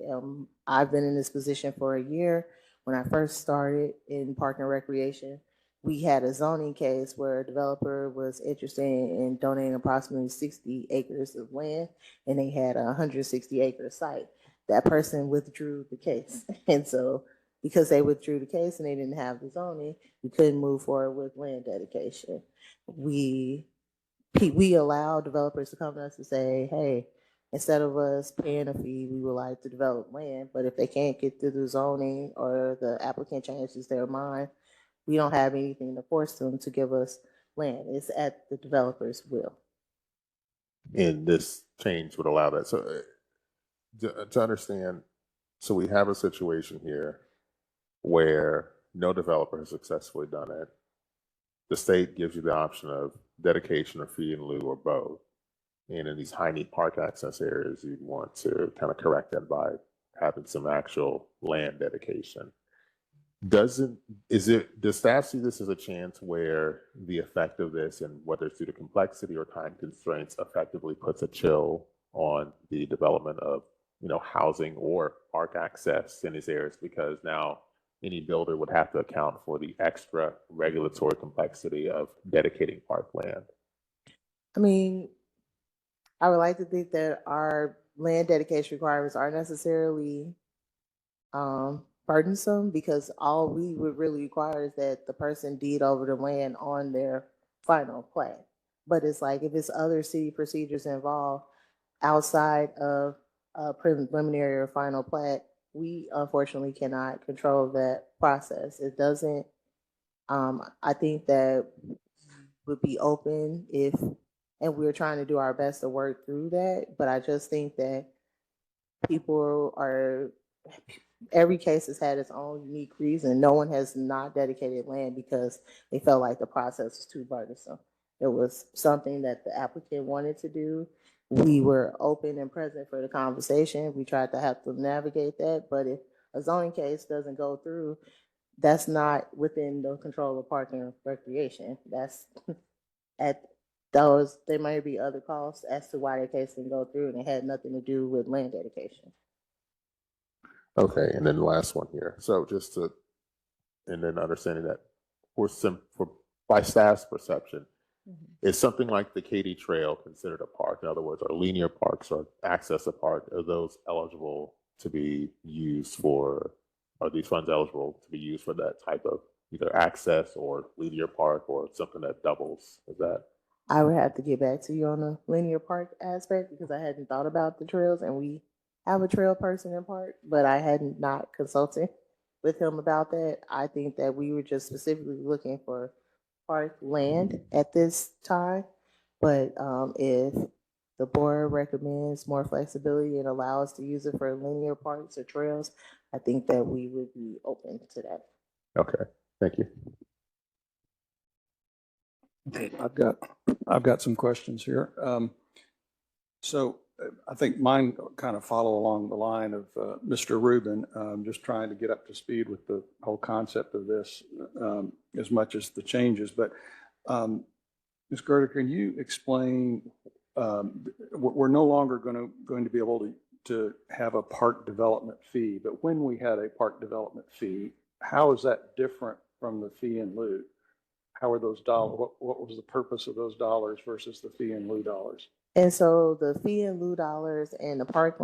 I've been in this position for a year. When I first started in Park and Recreation, we had a zoning case where a developer was interested in donating approximately 60 acres of land, and they had a 160-acre site. That person withdrew the case. And so because they withdrew the case and they didn't have the zoning, we couldn't move forward with land dedication. We allow developers to come to us and say, hey, instead of us paying a fee, we would like to develop land. But if they can't get through the zoning or the applicant changes their mind, we don't have anything to force them to give us land. It's at the developer's will. And this change would allow that. So to understand, so we have a situation here where no developer has successfully done it. The state gives you the option of dedication or fee in lieu or both. And in these high need park access areas, you want to kind of correct that by having some actual land dedication. Does staff see this as a chance where the effect of this, and whether it's due to complexity or time constraints, effectively puts a chill on the development of, housing or park access in these areas, because now any builder would have to account for the extra regulatory complexity of dedicating park land? I mean, I would like to think that our land dedication requirements aren't necessarily burdensome, because all we would really require is that the person deed over the land on their final plat. But it's like, if it's other city procedures involved outside of preliminary or final plat, we unfortunately cannot control that process. It doesn't, I think that would be open and we're trying to do our best to work through that. But I just think that every case has had its own unique reason. No one has not dedicated land because they felt like the process was too burdensome. It was something that the applicant wanted to do. We were open and present for the conversation. We tried to help them navigate that. But if a zoning case doesn't go through, that's not within the control of Park and Recreation. That's there might be other costs as to why the case didn't go through, and it had nothing to do with land dedication. Okay, and then the last one here. So and then understanding that by staff's perception, is something like the Katy Trail considered a park? In other words, are linear parks or access a park, are those eligible to be used for, are these funds eligible to be used for that type of either access or linear park or something that doubles? Is that? I would have to get back to you on the linear park aspect, because I hadn't thought about the trails, and we have a trail person in park, but I hadn't not consulted with him about that. I think that we were just specifically looking for park land at this time. But if the board recommends more flexibility and allow us to use it for linear parks or trails, I think that we would be open to that. Okay, thank you. Okay, I've got some questions here. So I think mine kind of follow along the line of Mr. Rubin, just trying to get up to speed with the whole concept of this as much as the changes. But Ms. Gerder, can you explain, we're no longer going to be able to have a park development fee, but when we had a park development fee, how is that different from the fee in lieu? How are those dollars, what was the purpose of those dollars versus the fee in lieu dollars? And so the fee in lieu dollars and the park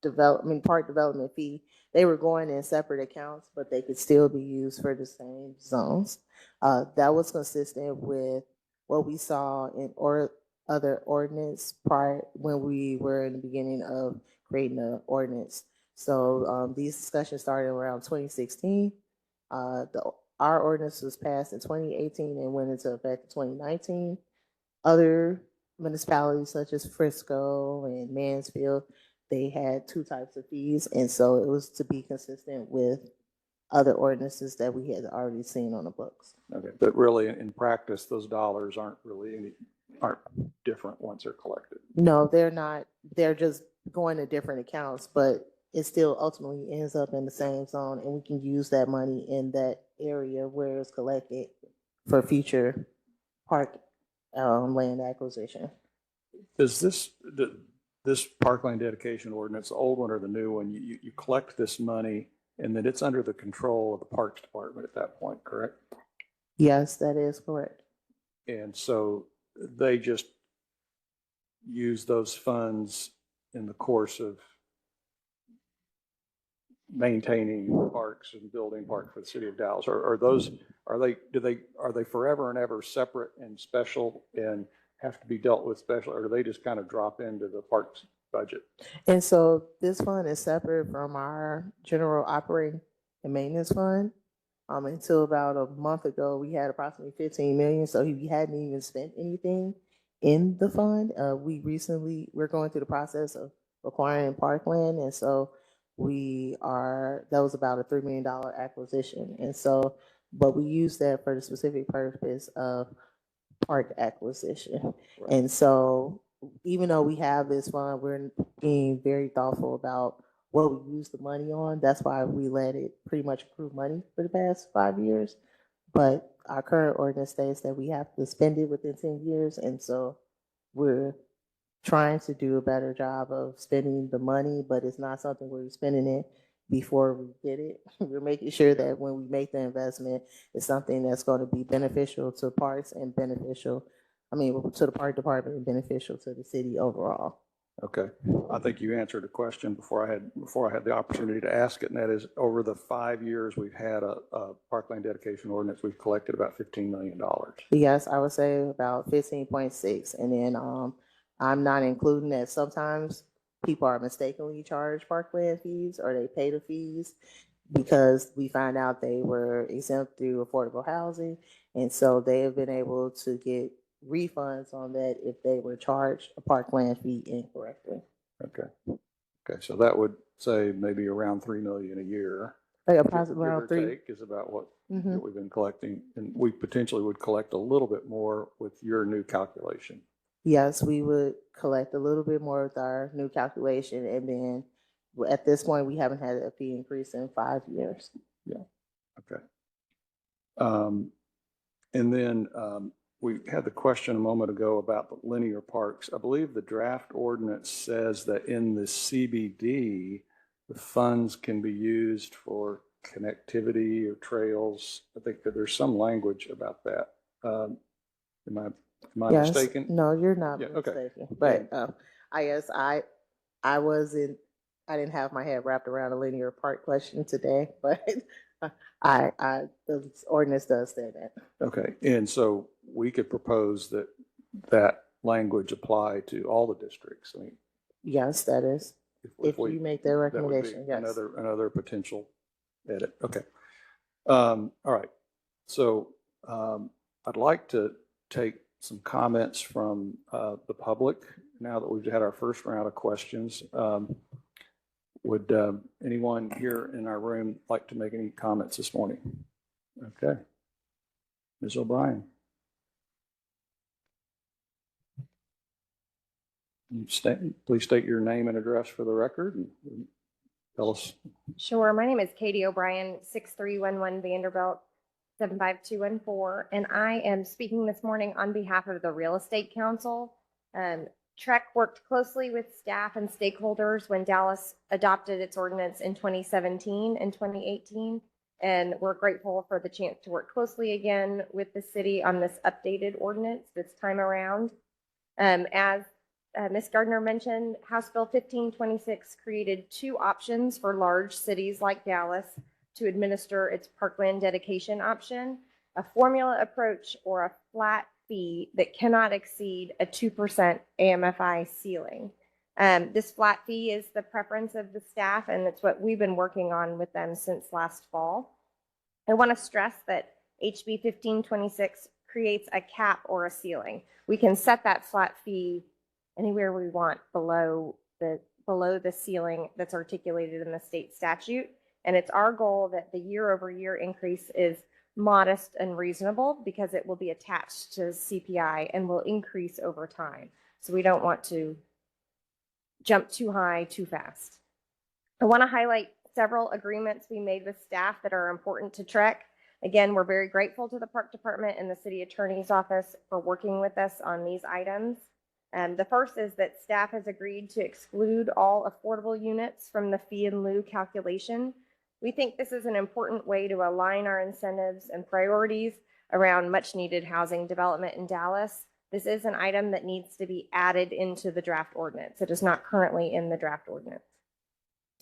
development fee, they were going in separate accounts, but they could still be used for the same zones. That was consistent with what we saw in other ordinance prior, when we were in the beginning of creating the ordinance. So these discussions started around 2016. Our ordinance was passed in 2018 and went into effect in 2019. Other municipalities such as Frisco and Mansfield, they had two types of fees. And so it was to be consistent with other ordinances that we had already seen on the books. Okay, but really in practice, those dollars aren't different once they're collected. No, they're not. They're just going to different accounts, but it still ultimately ends up in the same zone, and we can use that money in that area where it's collected for future park land acquisition. Does this parkland dedication ordinance, the old one or the new one, you collect this money and then it's under the control of the Parks Department at that point, correct? Yes, that is correct. And so they just use those funds in the course of maintaining parks and building parks for the city of Dallas. Are they forever and ever separate and special and have to be dealt with special, or do they just kind of drop into the parks budget? And so this fund is separate from our general operating and maintenance fund. Until about a month ago, we had approximately 15 million. So we hadn't even spent anything in the fund. We're going through the process of acquiring parkland. And so that was about a $3 million acquisition. And so, but we use that for the specific purpose of park acquisition. Right. And so even though we have this fund, we're being very thoughtful about what we use the money on. That's why we let it pretty much accrue money for the past 5 years. But our current ordinance states that we have to spend it within 10 years. And so we're trying to do a better job of spending the money, but it's not something where we're spending it before we get it. We're making sure that when we make the investment, it's something that's going to be beneficial to parks and to the park department and beneficial to the city overall. Okay, I think you answered a question before I had the opportunity to ask it, and that is, over the 5 years we've had a parkland dedication ordinance, we've collected about $15 million. Yes, I would say about 15.6, and then I'm not including that sometimes people are mistakenly charged parkland fees or they pay the fees because we find out they were exempt through affordable housing, and so they have been able to get refunds on that if they were charged a parkland fee incorrectly. Okay, so that would say maybe around $3 million a year. Like approximately around give or three. take is about what we've been collecting, and we potentially would collect a little bit more with your new calculation. Yes, we would collect a little bit more with our new calculation, and then at this point, we haven't had a fee increase in 5 years. Yeah. Okay. And then we had the question a moment ago about the linear parks. I believe the draft ordinance says that in the CBD, the funds can be used for connectivity or trails. I think that there's some language about that. Am I Yes. mistaken? No, you're not Yeah, okay. mistaken. But I guess I didn't have my head wrapped around a linear park question today, but the ordinance does say that. Okay, and so we could propose that language apply to all the districts. I mean, Yes, that is. If we- you make that that would be recommendation, yes. another potential edit. Okay. All right. So I'd like to take some comments from the public now that we've had our first round of questions. Would anyone here in our room like to make any comments this morning? Okay. Ms. O'Brien. Please state your name and address for the record and tell us. Sure. My name is Katie O'Brien, 6311 Vanderbilt, 75214, and I am speaking this morning on behalf of the Real Estate Council. TREC worked closely with staff and stakeholders when Dallas adopted its ordinance in 2017 and 2018, and we're grateful for the chance to work closely again with the city on this updated ordinance this time around. As Ms. Gardner mentioned, House Bill 1526 created 2 options for large cities like Dallas to administer its parkland dedication option: a formula approach or a flat fee that cannot exceed a 2% AMFI ceiling. This flat fee is the preference of the staff, and it's what we've been working on with them since last fall. I want to stress that HB 1526 creates a cap or a ceiling. We can set that flat fee anywhere we want below the ceiling that's articulated in the state statute. And it's our goal that the year-over-year increase is modest and reasonable because it will be attached to CPI and will increase over time. So we don't want to jump too high too fast. I want to highlight several agreements we made with staff that are important to TREC. Again, we're very grateful to the Park Department and the City Attorney's Office for working with us on these items. The first is that staff has agreed to exclude all affordable units from the fee in lieu calculation. We think this is an important way to align our incentives and priorities around much needed housing development in Dallas. This is an item that needs to be added into the draft ordinance. It is not currently in the draft ordinance.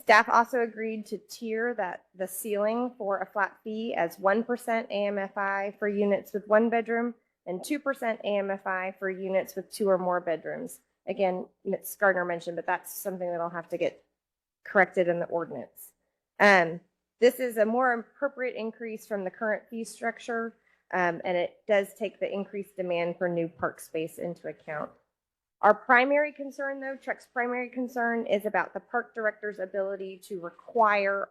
Staff also agreed to tier the ceiling for a flat fee as 1% AMFI for units with 1 bedroom and 2% AMFI for units with 2 or more bedrooms. Again, Ms. Gardner mentioned, but that's something that'll have to get corrected in the ordinance. This is a more appropriate increase from the current fee structure, and it does take the increased demand for new park space into account. Our primary concern, though, TREC's primary concern is about the park director's ability to require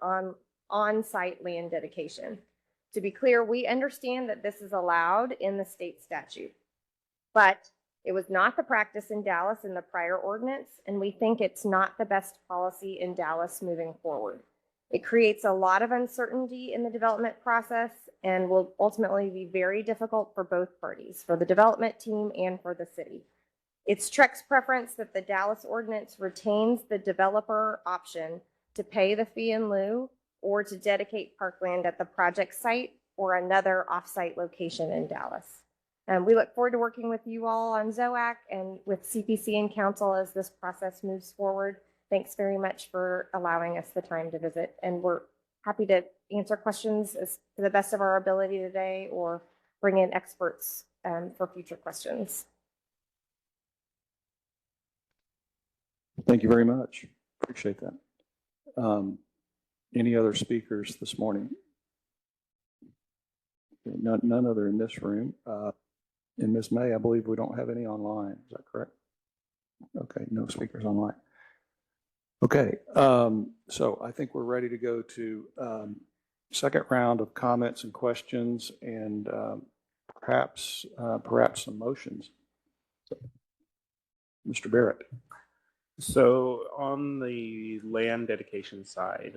on-site land dedication. To be clear, we understand that this is allowed in the state statute, but it was not the practice in Dallas in the prior ordinance, and we think it's not the best policy in Dallas moving forward. It creates a lot of uncertainty in the development process and will ultimately be very difficult for both parties, for the development team and for the city. It's TREC's preference that the Dallas ordinance retains the developer option to pay the fee in lieu or to dedicate parkland at the project site or another off-site location in Dallas. We look forward to working with you all on ZOAC and with CPC and council as this process moves forward. Thanks very much for allowing us the time to visit, and we're happy to answer questions to the best of our ability today or bring in experts for future questions. Thank you very much. Appreciate that. Any other speakers this morning? None other in this room. And Ms. May, I believe we don't have any online. Is that correct? Okay, no speakers online. Okay, so I think we're ready to go to second round of comments and questions and perhaps some motions. So, Mr. Barrett. So on the land dedication side,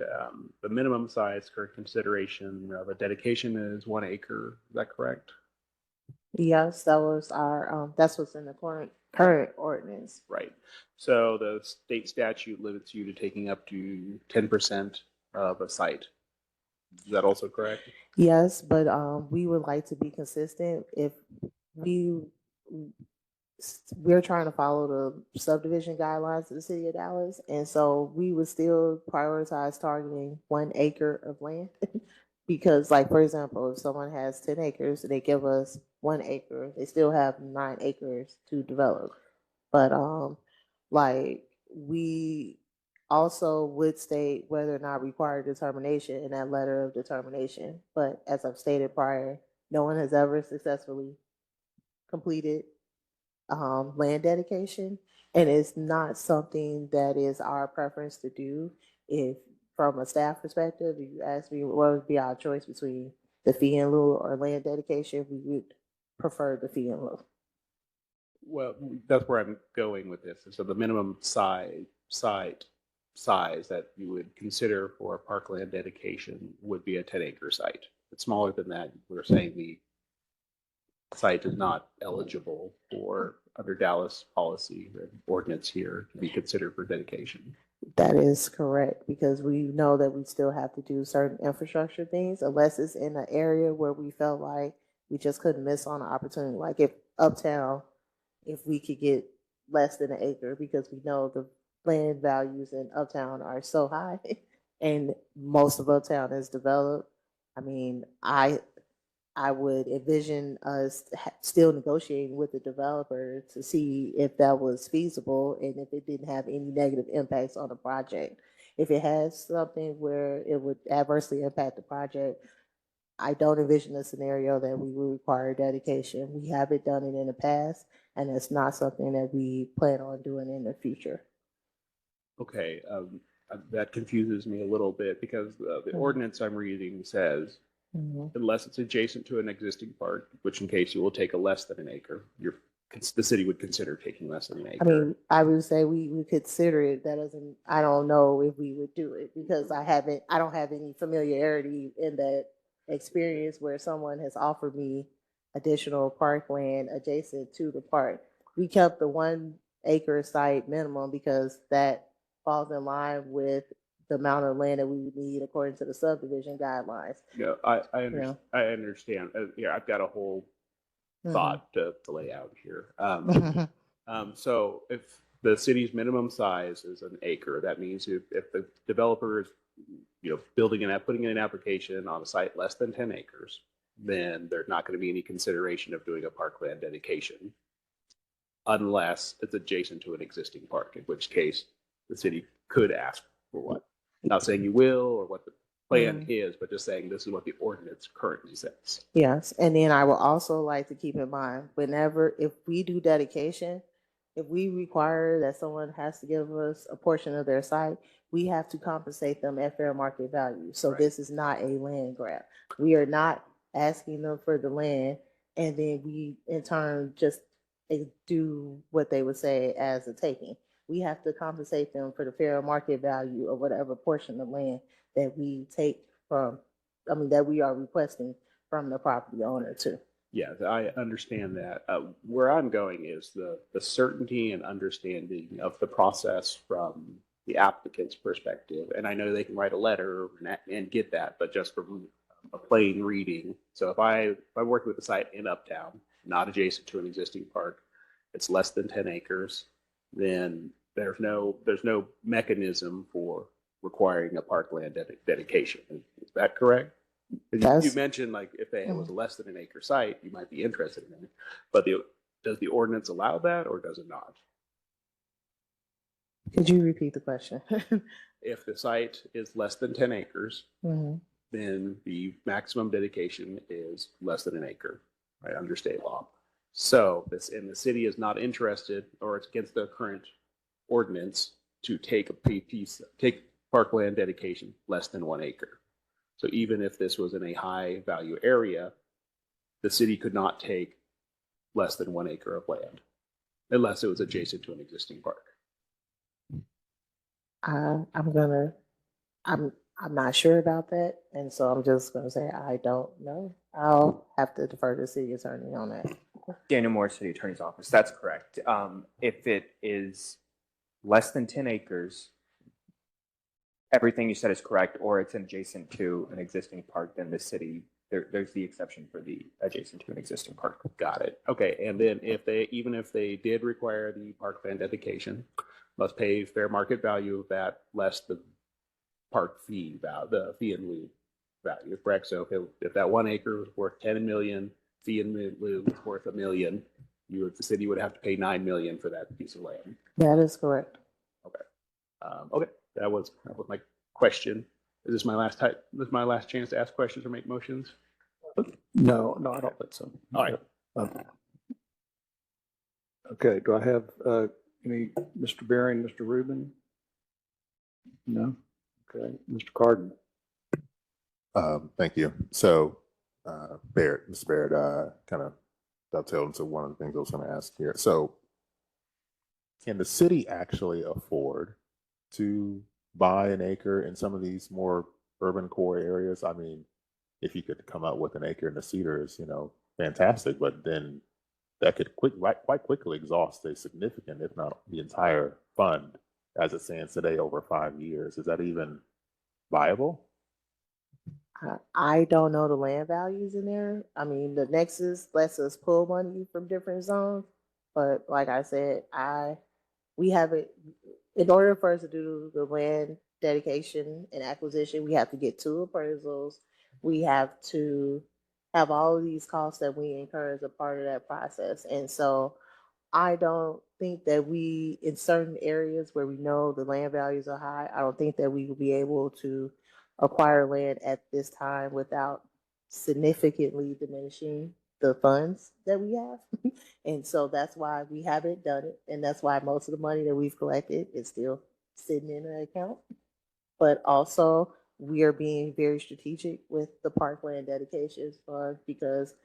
the minimum size for consideration of a dedication is 1 acre. Is that correct? Yes, that was our, that's what's in the current ordinance. Right. So the state statute limits you to taking up to 10% of a site. Is that also correct? Yes, but we would like to be consistent. If we're trying to follow the subdivision guidelines of the city of Dallas, and so we would still prioritize targeting 1 acre of land. Because, like, for example, if someone has 10 acres and they give us 1 acre, they still have 9 acres to develop. But like, we also would state whether or not required determination in that letter of determination. But as I've stated prior, no one has ever successfully completed land dedication, and it's not something that is our preference to do. If from a staff perspective, if you ask me what would be our choice between the fee in lieu or land dedication, we would prefer the fee in lieu. Well, that's where I'm going with this. So the minimum site size that you would consider for parkland dedication would be a 10-acre site. It's smaller than that. We're saying the site is not eligible for under Dallas policy or ordinance here to be considered for dedication. That is correct, because we know that we still have to do certain infrastructure things unless it's in an area where we felt like we just couldn't miss on an opportunity. Like if uptown, if we could get less than 1 acre, because we know the land values in uptown are so high and most of uptown is developed. I mean, I would envision us still negotiating with the developer to see if that was feasible and if it didn't have any negative impacts on the project. If it has something where it would adversely impact the project, I don't envision a scenario that we would require dedication. We haven't done it in the past, and it's not something that we plan on doing in the future. Okay, that confuses me a little bit because the ordinance I'm reading says unless it's adjacent to an existing park, which in case you will take a less than 1 acre, the city would consider taking less than 1 acre. I mean, I would say we consider it. That doesn't, I don't know if we would do it because I don't have any familiarity in that experience where someone has offered me additional parkland adjacent to the park. We kept the 1 acre site minimum because that falls in line with the amount of land that we would need according to the subdivision guidelines. Yeah, Yeah. I understand. Yeah, I've got a whole Mhm. thought to lay out here. Mhm. So if the city's minimum size is an acre, that means if the developer is, building and putting in an application on a site less than 10 acres, then there's not going to be any consideration of doing a parkland dedication unless it's adjacent to an existing park, in which case the city could ask for one. Not saying you will or what the plan is, but just saying this is what the ordinance currently says. Yes, and then I would also like to keep in mind, if we do dedication, if we require that someone has to give us a portion of their site, we have to compensate them at fair market value. So Right. this is not a land grab. We are not asking them for the land, and then we in turn just do what they would say as a taking. We have to compensate them for the fair market value of whatever portion of land that we take that we are requesting from the property owner too. Yeah, I understand that. Where I'm going is the certainty and understanding of the process from the applicant's perspective. And I know they can write a letter and get that, but just from a plain reading. So if I'm working with a site in Uptown, not adjacent to an existing park, it's less than 10 acres, then there's no mechanism for requiring a parkland dedication. Is that correct? You mentioned like if it was less than an acre site, you might be interested in it. But does the ordinance allow that or does it not? Could you repeat the question? If the site is less than 10 acres, Mhm. then the maximum dedication is less than an acre, right, under state law. So the city is not interested, or it's against the current ordinance to take parkland dedication less than 1 acre. So even if this was in a high value area, the city could not take less than 1 acre of land unless it was adjacent to an existing park. I'm not sure about that, and so I'm just gonna say I don't know. I'll have to defer to the city attorney on that. Daniel Moore, City Attorney's Office. That's correct. If it is less than 10 acres, everything you said is correct, or it's adjacent to an existing park, then the city, there's the exception for the adjacent to an existing park. Got it. Okay. And then even if they did require the parkland dedication, must pay fair market value of that less the park fee value, the fee in lieu value, correct? So if that 1 acre was worth 10 million, fee in lieu was worth $1 million, the city would have to pay $9 million for that piece of land. That is correct. Okay. Okay. That was my question. Is this my last chance to ask questions or make motions? No, I don't think so. All right. Okay, do I have any, Mr. Baring, Mr. Rubin? No? Okay, Mr. Carden. Thank you. So, Mr. Barrett, kind of dovetailed into one of the things I was going to ask here. So, can the city actually afford to buy an acre in some of these more urban core areas? I mean, if you could come up with an acre in the Cedars, fantastic, but then that could quite quickly exhaust a significant, if not the entire fund as it stands today over 5 years. Is that even viable? I don't know the land values in there. I mean, the Nexus lets us pull money from different zones, but like I said, we have it. In order for us to do the land dedication and acquisition, we have to get 2 appraisals. We have to have all of these costs that we incur as a part of that process. And so I don't think that in certain areas where we know the land values are high, I don't think that we will be able to acquire land at this time without significantly diminishing the funds that we have. And so that's why we haven't done it. And that's why most of the money that we've collected is still sitting in an account. But also, we are being very strategic with the Parkland Dedications Fund because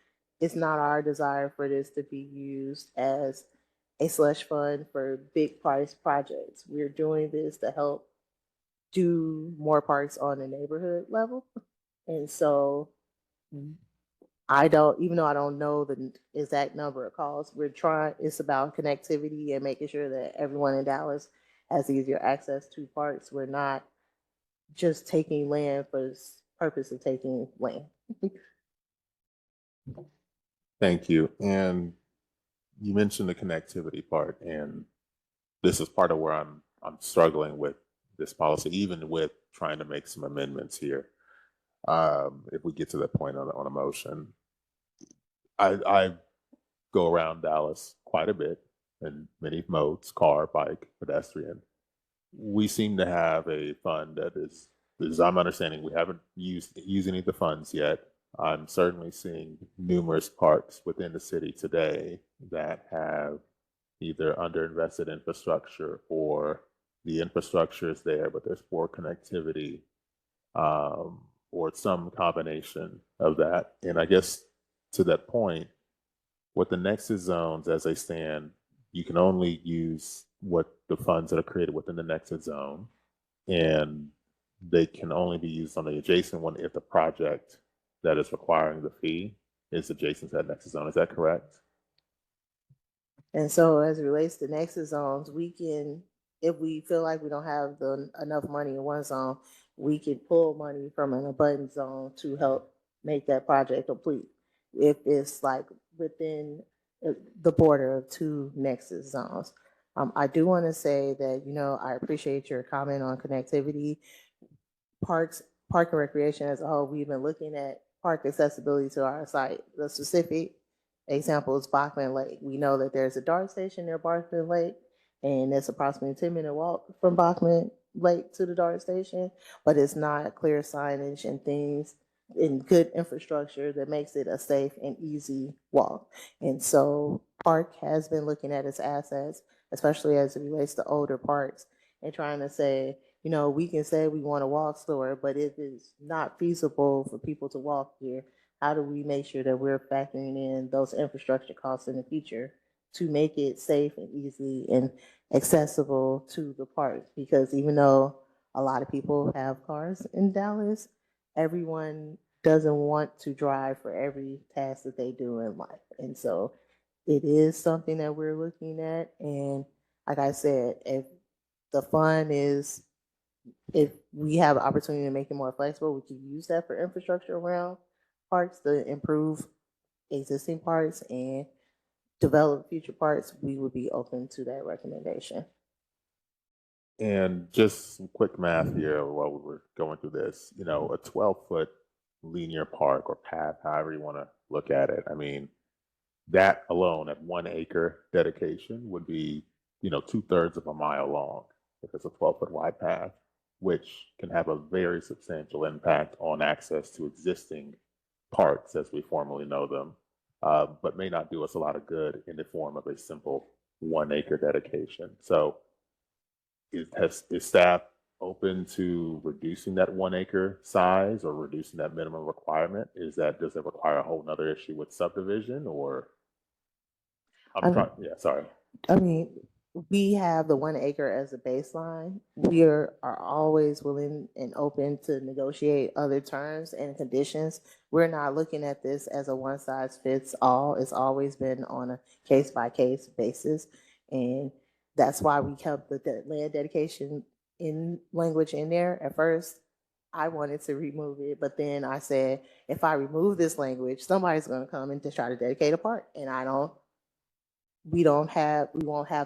it's not our desire for this to be used as a slush fund for big price projects. We're doing this to help do more parks on the neighborhood level. And so I don't, even though I don't know the exact number of calls, it's about connectivity and making sure that everyone in Dallas has easier access to parks. We're not just taking land for the purpose of taking land. Thank you. And you mentioned the connectivity part, and this is part of where I'm struggling with this policy, even with trying to make some amendments here. If we get to that point on a motion, I go around Dallas quite a bit in many modes: car, bike, pedestrian. We seem to have a fund that is, as I'm understanding, we haven't used any of the funds yet. I'm certainly seeing numerous parks within the city today that have either underinvested infrastructure, or the infrastructure is there, but there's poor connectivity, or some combination of that. And I guess to that point, with the nexus zones as they stand, you can only use what the funds that are created within the nexus zone, and they can only be used on the adjacent one if the project that is requiring the fee is adjacent to that nexus zone. Is that correct? And so as it relates to nexus zones, if we feel like we don't have enough money in one zone, we can pull money from an abundant zone to help make that project complete. If it's like within the border of two nexus zones. I do want to say that, I appreciate your comment on connectivity. Park and recreation as a whole, we've been looking at park accessibility to our site. The specific example is Bachman Lake. We know that there's a dart station near Bachman Lake, and it's approximately a 10-minute walk from Bachman Lake to the dart station, but it's not clear signage and things in good infrastructure that makes it a safe and easy walk. And so Park has been looking at its assets, especially as it relates to older parks, and trying to say, we can say we want a walk store, but if it's not feasible for people to walk here, how do we make sure that we're factoring in those infrastructure costs in the future to make it safe and easy and accessible to the park? Because even though a lot of people have cars in Dallas, everyone doesn't want to drive for every task that they do in life. And so it is something that we're looking at. And like I said, if we have an opportunity to make it more flexible, we can use that for infrastructure around parks to improve existing parks and develop future parks. We would be open to that recommendation. And just some quick math here while we were going through this, a 12-foot linear park or path, however you want to look at it. I mean, that alone at 1 acre dedication would be, 2/3 of a mile long if it's a 12-foot wide path, which can have a very substantial impact on access to existing parks as we formally know them, but may not do us a lot of good in the form of a simple 1 acre dedication. So is staff open to reducing that 1 acre size or reducing that minimum requirement? Does it require a whole nother issue with subdivision, or? Sorry. I mean, we have the 1 acre as a baseline. We are always willing and open to negotiate other terms and conditions. We're not looking at this as a one size fits all. It's always been on a case by case basis. And that's why we kept the land dedication in language in there. At first, I wanted to remove it, but then I said, if I remove this language, somebody's going to come and just try to dedicate a park, and we won't have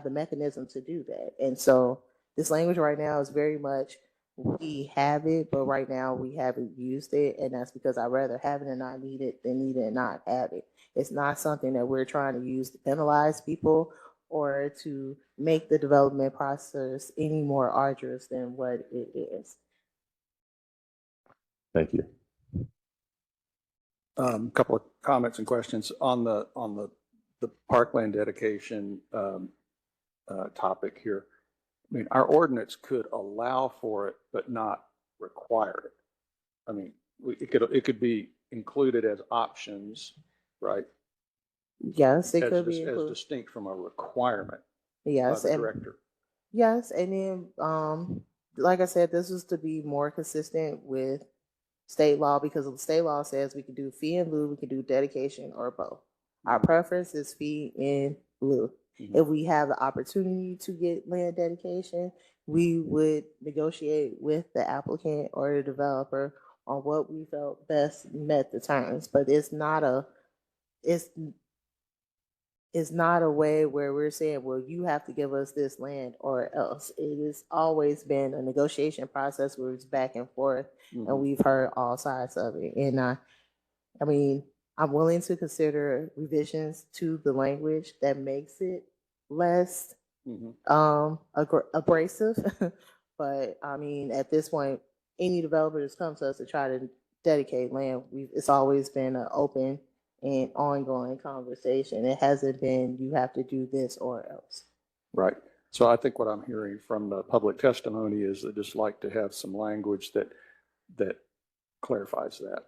the mechanism to do that. And so this language right now is very much, we have it, but right now we haven't used it. And that's because I'd rather have it and not need it than need it and not have it. It's not something that we're trying to use to penalize people or to make the development process any more arduous than what it is. Thank you. Couple of comments and questions on the parkland dedication topic here. I mean, our ordinance could allow for it, but not require it. I mean, it could be included as options, right? Yes, it could as be included. distinct from a requirement Yes, by the and director. yes, and then like I said, this is to be more consistent with state law, because the state law says we can do fee in lieu, we can do dedication, or both. Our preference is fee in lieu. If we have the opportunity to get land dedication, we would negotiate with the applicant or the developer on what we felt best met the terms. But it's not a way where we're saying, well, you have to give us this land or else. It has always been a negotiation process where it's back and forth, and we've heard all sides of it. And I mean, I'm willing to consider revisions to the language that makes it less abrasive. But I mean, at this point, any developer that's come to us to try to dedicate land, it's always been an open and ongoing conversation. It hasn't been, you have to do this or else. Right. So I think what I'm hearing from the public testimony is they just like to have some language that clarifies that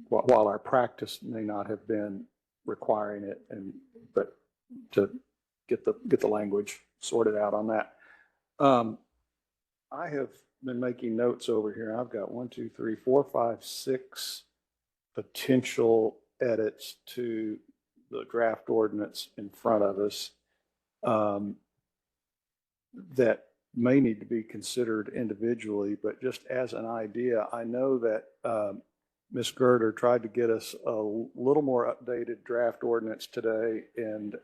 while our practice may not have been requiring it, but to get the language sorted out on that. I have been making notes over here. I've got 1, 2, 3, 4, 5, 6 potential edits to the draft ordinance in front of us that may need to be considered individually, but just as an idea, I know that Ms. Girder tried to get us a little more updated draft ordinance today, and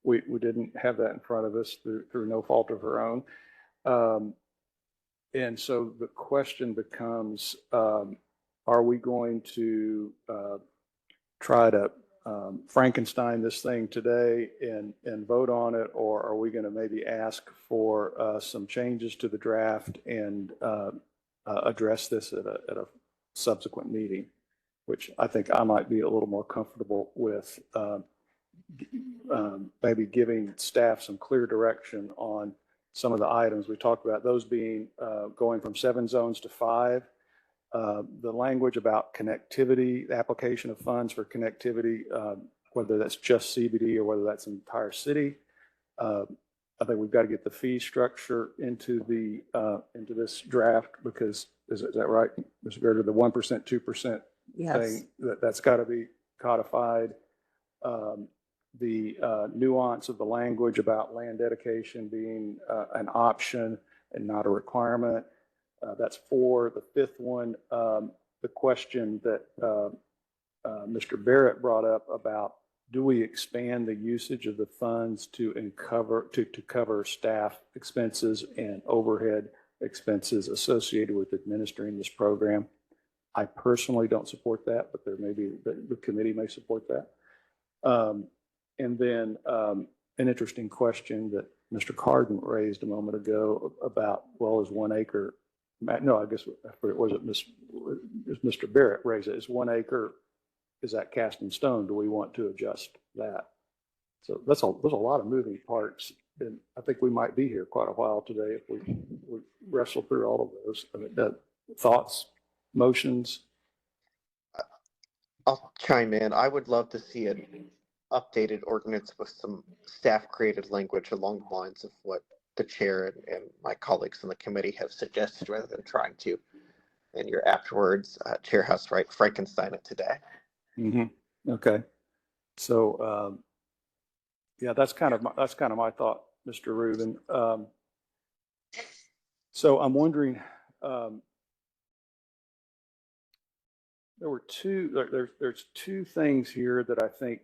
we didn't have that in front of us through no fault of her own. And so the question becomes, are we going to try to Frankenstein this thing today and vote on it, or are we going to maybe ask for some changes to the draft and address this at a subsequent meeting, which I think I might be a little more comfortable with, maybe giving staff some clear direction on some of the items we talked about, those being going from 7 zones to 5. The language about connectivity, the application of funds for connectivity, whether that's just CBD or whether that's entire city. I think we've got to get the fee structure into this draft, because is that right, Mr. Gerder? The 1%, 2% thing, that's got to be codified. The nuance of the language about land dedication being an option and not a requirement. That's 4. The 5th one, the question that Mr. Barrett brought up about, do we expand the usage of the funds to cover staff expenses and overhead expenses associated with administering this program? I personally don't support that, but there may be, the committee may support that. And then an interesting question that Mr. Carden raised a moment ago about, well, is 1 acre, no, I guess, was it Mr. Barrett raised it, is 1 acre, is that cast in stone? Do we want to adjust that? So there's a lot of moving parts, and I think we might be here quite a while today if we wrestle through all of those. I mean, thoughts, motions? I'll chime in. I would love to see an updated ordinance with some staff-created language along the lines of what the chair and my colleagues in the committee have suggested, rather than trying to, in your afterwards, Chair House, right, Frankenstein it today. Okay. So, yeah, that's kind of my thought, Mr. Rubin. So I'm wondering, there's 2 things here that I think,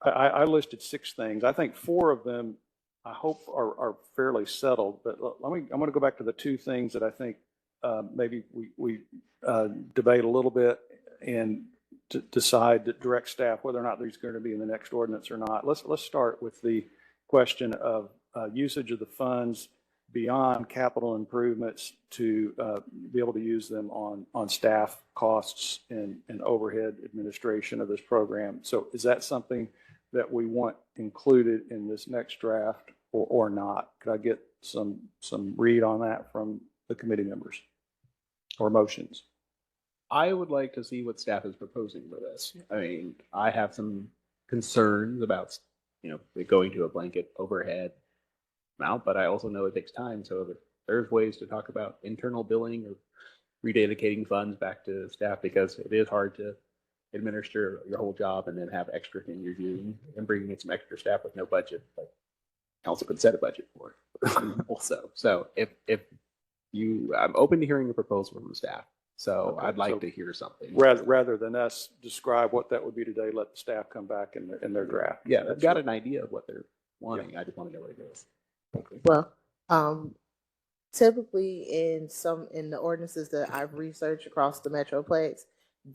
I listed 6 things. I think 4 of them, I hope are fairly settled, but I'm going to go back to the 2 things that I think maybe we debate a little bit and to decide to direct staff whether or not these are going to be in the next ordinance or not. Let's start with the question of usage of the funds beyond capital improvements to be able to use them on staff costs and overhead administration of this program. So is that something that we want included in this next draft or not? Could I get some read on that from the committee members or motions? I would like to see what staff is proposing for this. I mean, I have some concerns about, it going to a blanket overhead amount, but I also know it takes time. So there's ways to talk about internal billing or rededicating funds back to staff, because it is hard to administer your whole job and then have extra things you're doing and bringing in some extra staff with no budget. But council could set a budget for it also. So if you, I'm open to hearing a proposal from staff. So Okay, I'd like so to hear something. Rather than us describe what that would be today, let the staff come back in their draft. Yeah, That's I've got what- an idea of what they're wanting. I just want to know what it is. Well, typically in the ordinances that I've researched across the Metroplex,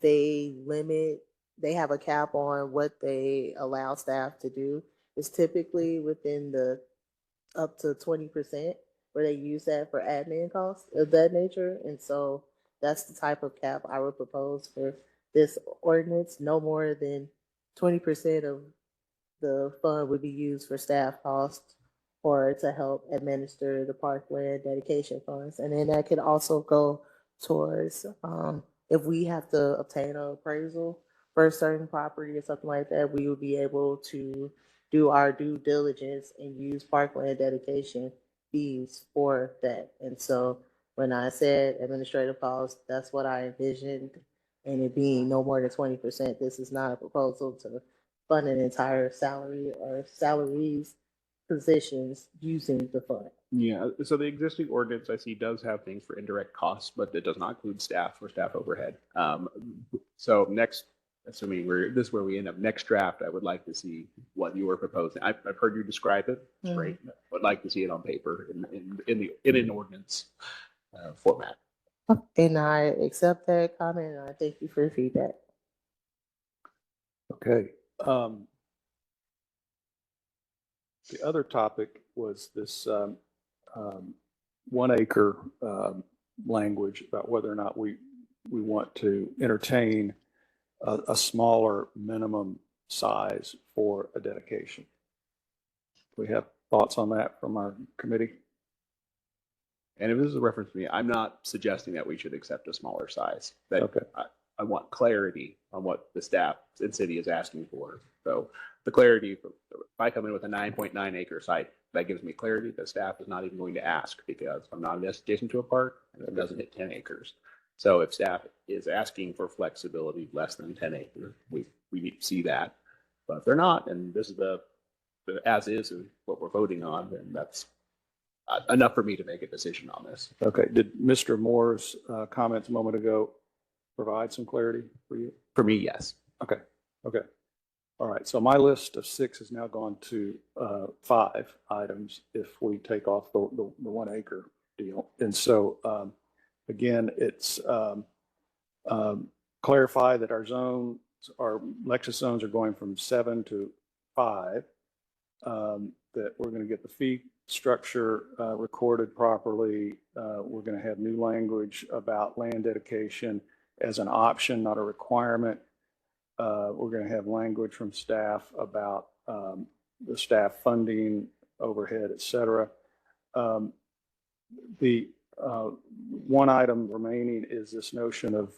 they have a cap on what they allow staff to do. It's typically within the up to 20% where they use that for admin costs of that nature. And so that's the type of cap I would propose for this ordinance. No more than 20% of the fund would be used for staff costs or to help administer the parkland dedication funds. And then that could also go towards, if we have to obtain an appraisal for a certain property or something like that, we would be able to do our due diligence and use parkland dedication fees for that. And so when I said administrative costs, that's what I envisioned. And it being no more than 20%, this is not a proposal to fund an entire salary or salaries positions using the fund. Yeah, so the existing ordinance I see does have things for indirect costs, but it does not include staff or staff overhead. So next, assuming this is where we end up, next draft, I would like to see what you were proposing. I've heard you describe it. It's great. Would like to see it on paper in an ordinance format. And I accept that comment and I thank you for your feedback. Okay. The other topic was this 1 acre language about whether or not we want to entertain a smaller minimum size for a dedication. We have thoughts on that from our committee? And if this is a reference to me, I'm not suggesting that we should accept a smaller size. But Okay. I want clarity on what the staff and city is asking for. So the clarity, if I come in with a 9.9 acre site, that gives me clarity. The staff is not even going to ask because I'm not adjacent to a park and it doesn't hit 10 acres. So if staff is asking for flexibility less than 10 acres, we need to see that. But if they're not, and this is the as is what we're voting on, then that's enough for me to make a decision on this. Okay. Did Mr. Moore's comments a moment ago provide some clarity for you? For me, yes. Okay. Okay. All right. So my list of 6 has now gone to 5 items if we take off the 1 acre deal. And so again, it's clarify that our Lexus zones are going from 7 to 5, that we're going to get the fee structure recorded properly. We're going to have new language about land dedication as an option, not a requirement. We're going to have language from staff about the staff funding, overhead, et cetera. The one item remaining is this notion of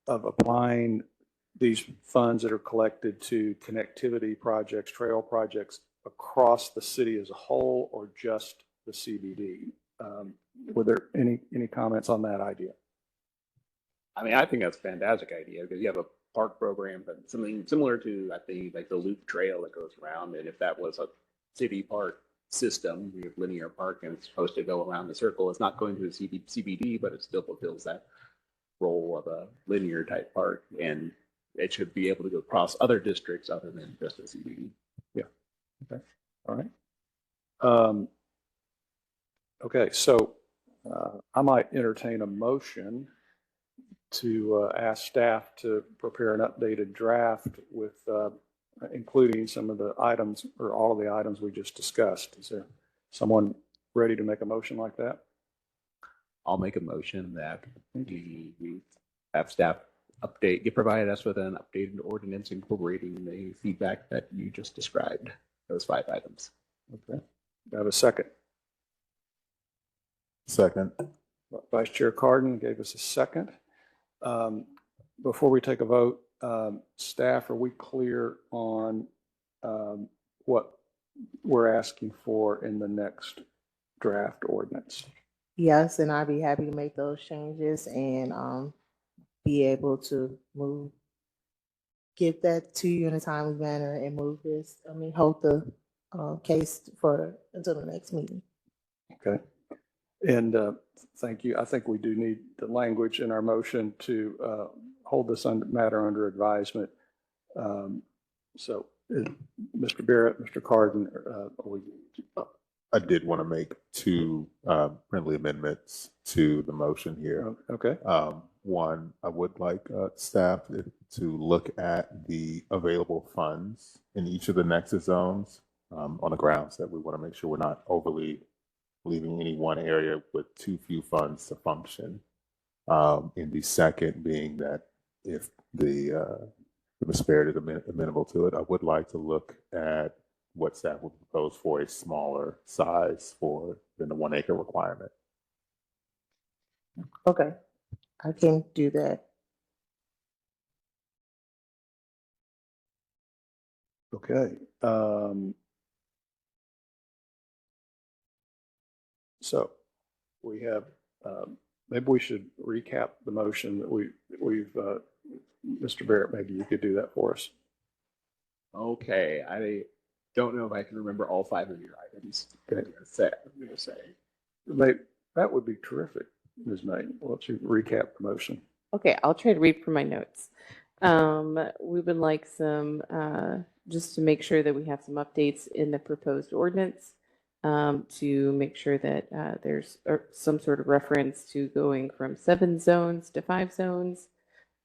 applying these funds that are collected to connectivity projects, trail projects across the city as a whole or just the CBD. Were there any comments on that idea? I mean, I think that's a fantastic idea because you have a park program, but something similar to, I think, like the loop trail that goes around. And if that was a city park system, you have linear park and it's supposed to go around the circle, it's not going to the CBD, but it still fulfills that role of a linear type park. And it should be able to go across other districts other than just the CBD. Yeah. Okay. All right. Okay. So I might entertain a motion to ask staff to prepare an updated draft with including some of the items or all of the items we just discussed. Is there someone ready to make a motion like that? I'll make a motion that we have staff provide us with an updated ordinance incorporating the feedback that you just described, those 5 items. Okay. Do I have a second? Second. Vice Chair Carden gave us a second. Before we take a vote, staff, are we clear on what we're asking for in the next draft ordinance? Yes, and I'd be happy to make those changes and be able to get that to you in a timely manner and hold the case until the next meeting. Okay. And thank you. I think we do need the language in our motion to hold this matter under advisement. So, Mr. Barrett, Mr. Carden, I did want to make two friendly amendments to the motion here. okay. One, I would like staff to look at the available funds in each of the nexus zones on the grounds that we want to make sure we're not overly leaving any one area with too few funds to function. And the second being that if the disparity is amenable to it, I would like to look at what staff would propose for a smaller size than the 1 acre requirement. Okay, I can do that. Okay. So we have, maybe we should recap the motion that we've, Mr. Barrett, maybe you could do that for us. Okay, I don't know if I can remember all 5 of your items. Okay. I'm gonna say. That would be terrific, Ms. May. Why don't you recap the motion? Okay, I'll try to read from my notes. We would like some, just to make sure that we have some updates in the proposed ordinance, to make sure that there's some sort of reference to going from 7 zones to 5 zones.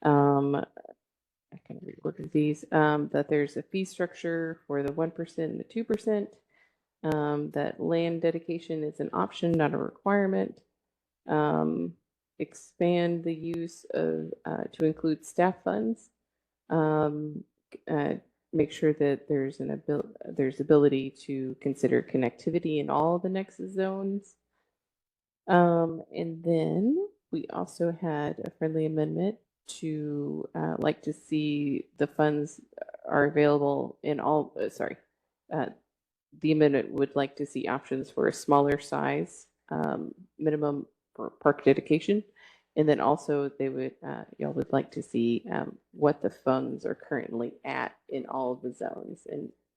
I can reorder these, that there's a fee structure for the 1% and the 2%, that land dedication is an option, not a requirement. Expand the use of to include staff funds. Make sure that there's ability to consider connectivity in all the nexus zones. And then we also had a friendly amendment to like to see the funds are available in all. The amendment would like to see options for a smaller size minimum for park dedication, and then also they would y'all would like to see what the funds are currently at in all of the zones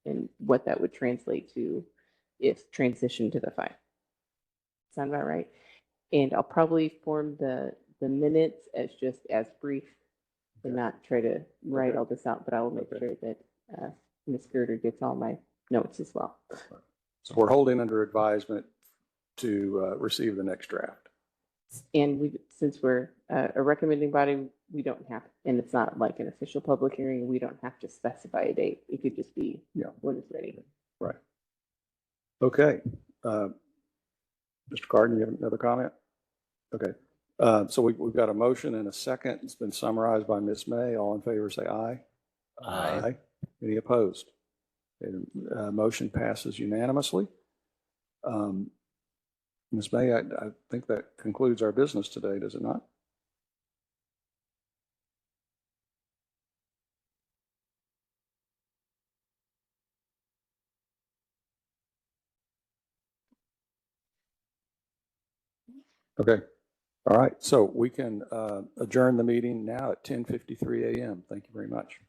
and what that would translate to if transitioned to the 5. Sound about right? And I'll probably form the minutes as just as brief and not try to write all this out, but I will make sure that Ms. Girder gets all my notes as well. So we're holding under advisement to receive the next draft. And since we're a recommending body, we don't have, and it's not like an official public hearing, we don't have to specify a date. It could just be when it's ready. Right. Okay. Mr. Carden, you have another comment? Okay. So we've got a motion and a second. It's been summarized by Ms. May. All in favor, say aye. Aye. Any opposed? And, motion passes unanimously. Ms. May, I think that concludes our business today, does it not? Okay. All right. So we can adjourn the meeting now at 10:53 a.m. Thank you very much.